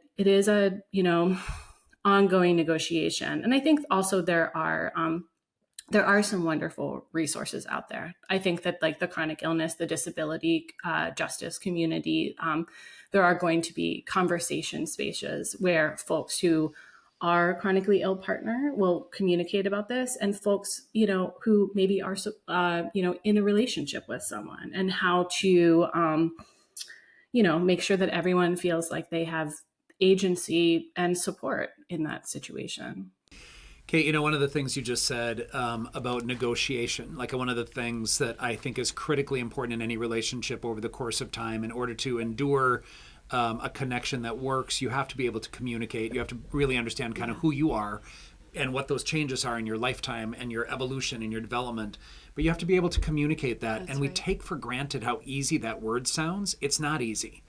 ongoing negotiation. And I think also there are some wonderful resources out there. I think that like the chronic illness, the disability justice community, there are going to be conversation spaces where folks who are chronically ill partner will communicate about this, and folks, who maybe are, in a relationship with someone, and how to, make sure that everyone feels like they have agency and support in that situation. Kate, one of the things you just said about negotiation, like one of the things that I think is critically important in any relationship over the course of time, in order to endure a connection that works, you have to be able to communicate. You have to really understand kind of who you are and what those changes are in your lifetime and your evolution and your development. But you have to be able to communicate that. That's and we right. take for granted how easy that word sounds. It's not easy.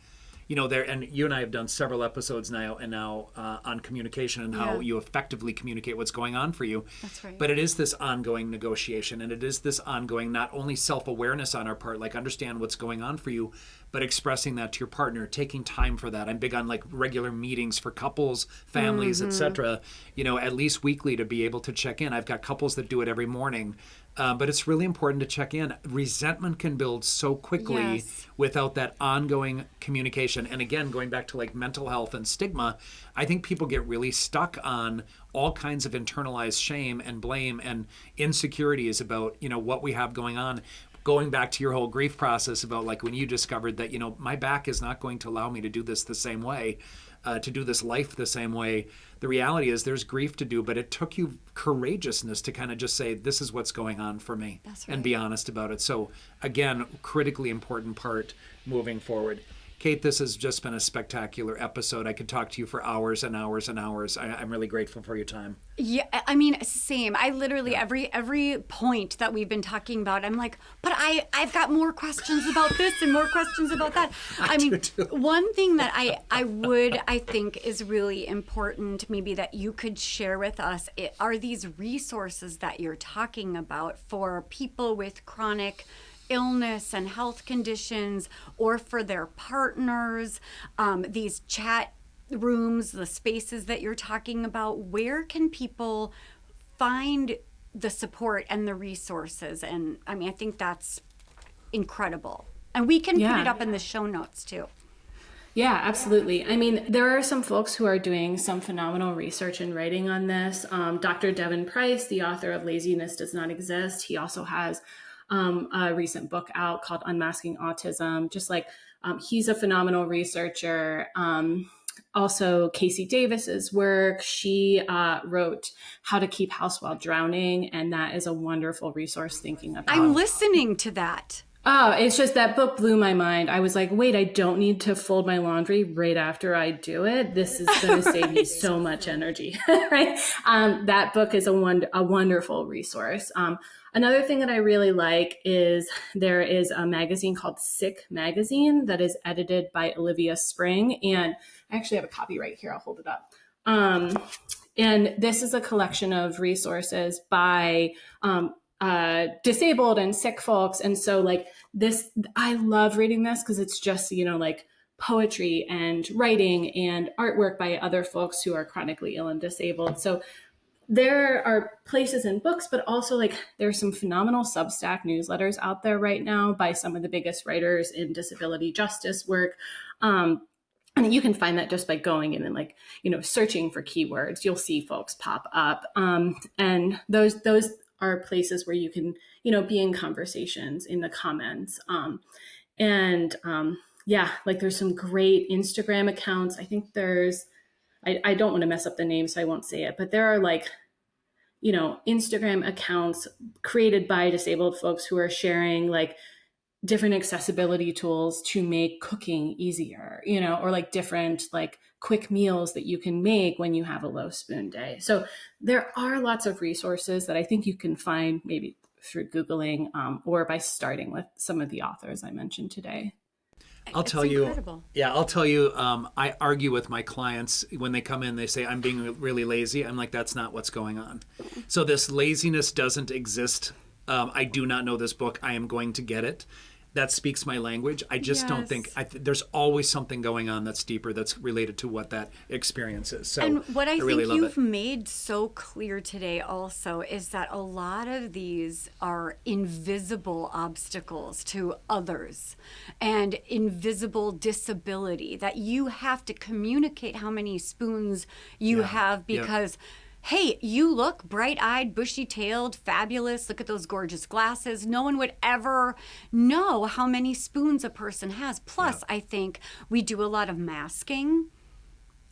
And you and I have done several episodes now on communication and how you effectively communicate what's going on for you. That's right. But it is this ongoing negotiation, and it is this ongoing, not only self-awareness on our part, like understand what's going on for you, but expressing that to your partner, taking time for that. I'm big on like regular meetings for couples, families, etc. At least weekly, to be able to check in. I've got couples that do it every morning. But it's really important to check in. Resentment can build so quickly without that ongoing communication. And again, going back to like mental health and stigma, I think people get really stuck on all kinds of internalized shame and blame and insecurities about, what we have going on. Going back to your whole grief process about like when you discovered that, my back is not going to allow me to do this the same way, to do this life the same way. The reality is there's grief to do, but it took you courageousness to kind of just say, this is what's going on for me. That's right. And be honest about it. So again, critically important part moving forward. Kate, this has just been a spectacular episode. I could talk to you for hours and hours and hours. I'm really grateful for your time. Yeah, I mean, same. I literally, every point that we've been talking about, I'm like, but I've got more questions about this and more questions about that. I mean, one thing that I think is really important, maybe that you could share with us, are these resources that you're talking about for people with chronic illness and health conditions, or for their partners, these chat rooms, the spaces that you're talking about. Where can people find the support and the resources? And I mean, I think that's incredible. And we can put it up in the show notes too. Yeah, absolutely. I mean, there are some folks who are doing some phenomenal research and writing on this. Dr. Devin Price, the author of Laziness Does Not Exist, he also has a recent book out called Unmasking Autism. Just like he's a phenomenal researcher. Also, Casey Davis's work. She wrote How to Keep House While Drowning, and that is a wonderful resource thinking about. I'm listening to that. Oh, it's just that book blew my mind. I was like, wait, I don't need to fold my laundry right after I do it. This is going to save me so much energy, right? That book is a wonderful resource. Another thing that I really like is there is a magazine called Sick Magazine that is edited by Olivia Spring. And I actually have a copy right here. I'll hold it up. And this is a collection of resources by disabled and sick folks. And so like this, I love reading this because it's just, like poetry and writing and artwork by other folks who are chronically ill and disabled. So there are places and books, but also like there's some phenomenal Substack newsletters out there right now by some of the biggest writers in disability justice work. And you can find that just by going in and like, searching for keywords. You'll see folks pop up. And those are places where you can, be in conversations in the comments. Yeah, like there's some great Instagram accounts. I think I don't want to mess up the name, so I won't say it, but there are like, Instagram accounts created by disabled folks who are sharing like different accessibility tools to make cooking easier, or like different like quick meals that you can make when you have a low spoon day. So there are lots of resources that I think you can find maybe through Googling or by starting with some of the authors I mentioned today. I'll tell you, I argue with my clients when they come in, they say, I'm being really lazy. I'm like, that's not what's going on. So this laziness doesn't exist. I do not know this book. I am going to get it. That speaks my language. I just don't think, there's always something going on that's deeper, that's related to what that experience is. So and what I really think you've it. made so clear today also is that a lot of these are invisible obstacles to others and invisible disability that you have to communicate how many spoons you have because hey, you look bright-eyed, bushy-tailed, fabulous. Look at those gorgeous glasses. No one would ever know how many spoons a person has. Plus, I think we do a lot of masking.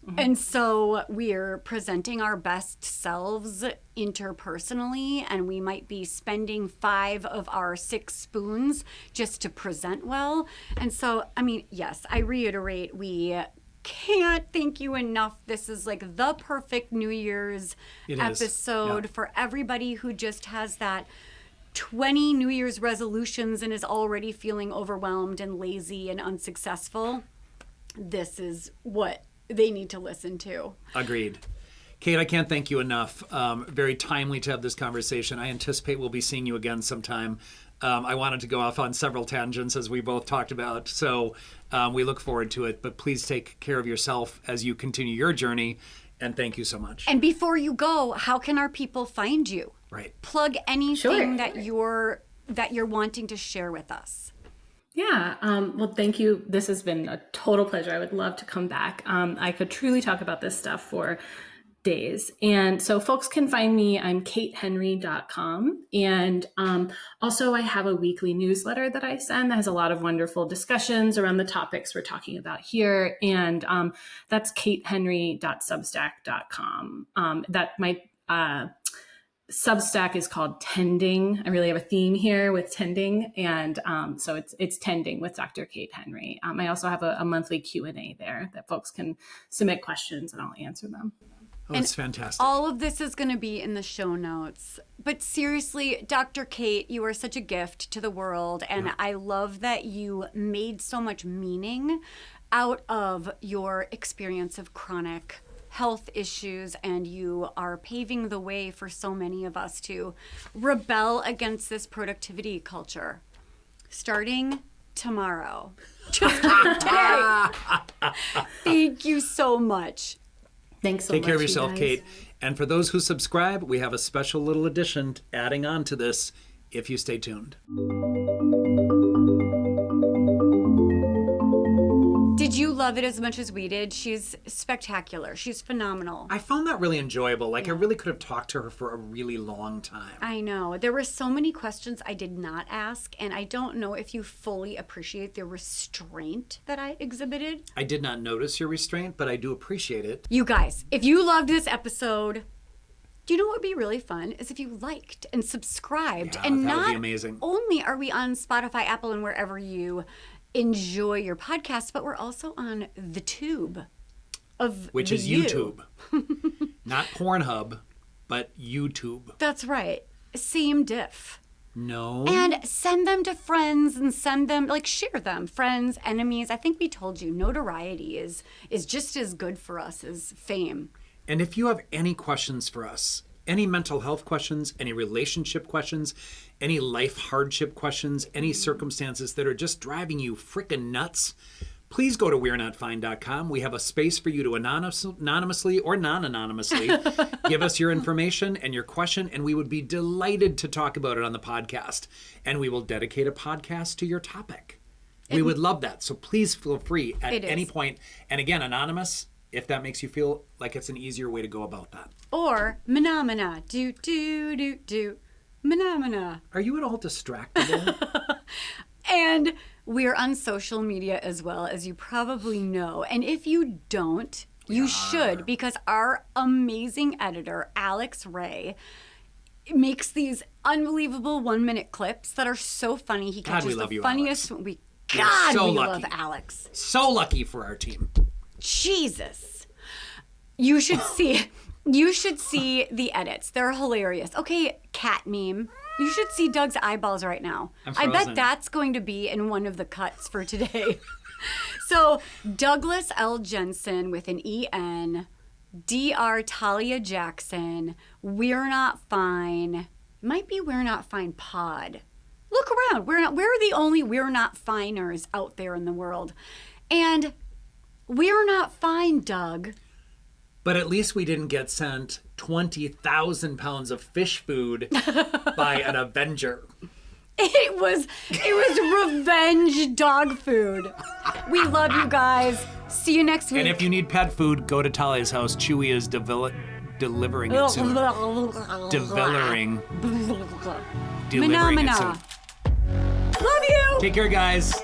Mm-hmm. And so we're presenting our best selves interpersonally, and we might be spending 5 of our 6 spoons just to present well. And so, I mean, yes, I reiterate, we can't thank you enough. This is like the perfect New Year's episode for everybody who just has that 20 New Year's resolutions and is already feeling overwhelmed and lazy and unsuccessful. This is what they need to listen to. Agreed. Kate, I can't thank you enough. Very timely to have this conversation. I anticipate we'll be seeing you again sometime. I wanted to go off on several tangents, as we both talked about, so we look forward to it. But please take care of yourself as you continue your journey, and thank you so much. And before you go, how can our people find you? Right. Plug anything that you're wanting to share with us. Yeah. Well, thank you. This has been a total pleasure. I would love to come back. I could truly talk about this stuff for days. And so folks can find me on katehenry.com. And also I have a weekly newsletter that I send that has a lot of wonderful discussions around the topics we're talking about here. And that's katehenry.substack.com. That my Substack is called Tending. I really have a theme here with tending. And so it's Tending with Dr. Kate Henry. I also have a monthly Q&A there that folks can submit questions and I'll answer them. Oh, it's fantastic. All of this is going to be in the show notes. But seriously, Dr. Kate, you are such a gift to the world. And I love that you made so much meaning out of your experience of chronic health issues. And you are paving the way for so many of us to rebel against this productivity culture. Starting tomorrow. Just today. Thank you so much. Thanks so much. Take care of yourself, Kate. And for those who subscribe, we have a special little addition adding on to this if you stay tuned. Did you love it as much as we did? She's spectacular. She's phenomenal. I found that really enjoyable. I really could have talked to her for a really long time. I know. There were so many questions I did not ask, and I don't know if you fully appreciate the restraint that I exhibited. I did not notice your restraint, but I do appreciate it. You guys, if you loved this episode, do you know what would be really fun is if you liked and subscribed. And that not would be amazing. Only are we on Spotify, Apple, and wherever you enjoy your podcast, but we're also on the tube of which is YouTube. Not Pornhub, but YouTube. That's right. Same diff. No. And send them to friends and send them, like, share them. Friends, enemies. I think we told you notoriety is just as good for us as fame. And if you have any questions for us, any mental health questions, any relationship questions, any life hardship questions, any circumstances that are just driving you freaking nuts, please go to we'renotfine.com. We have a space for you to anonymously or non-anonymously give us your information and your question, and we would be delighted to talk about it on the podcast. And we will dedicate a podcast to your topic. We would love that. So please feel free at any point. And again, anonymous, if that makes you feel like it's an easier way to go about that. Or phenomena. Phenomena. Are you at all distractible? And we're on social media as well, as you probably know. And if you don't, you should, because our amazing editor, Alex Ray, makes these unbelievable 1-minute clips that are so funny. He catches the funniest. We love Alex. So lucky for our team. Jesus. You should see the edits. They're hilarious. Okay, cat meme. You should see Doug's eyeballs right now. I bet that's going to be in one of the cuts for today. So Douglas L. Jensen with an E-N, Dr. Talia Jackson, We're Not Fine. It might be We're Not Fine Pod. Look around. We're the only We're Not Finers out there in the world. And we're not fine, Doug. But at least we didn't get sent 20,000 pounds of fish food by an Avenger. It was revenge dog food. We love you guys. See you next week. And if you need pet food, go to Talia's house. Chewy is delivering it soon. Delivering it soon. Love you. Take care, guys.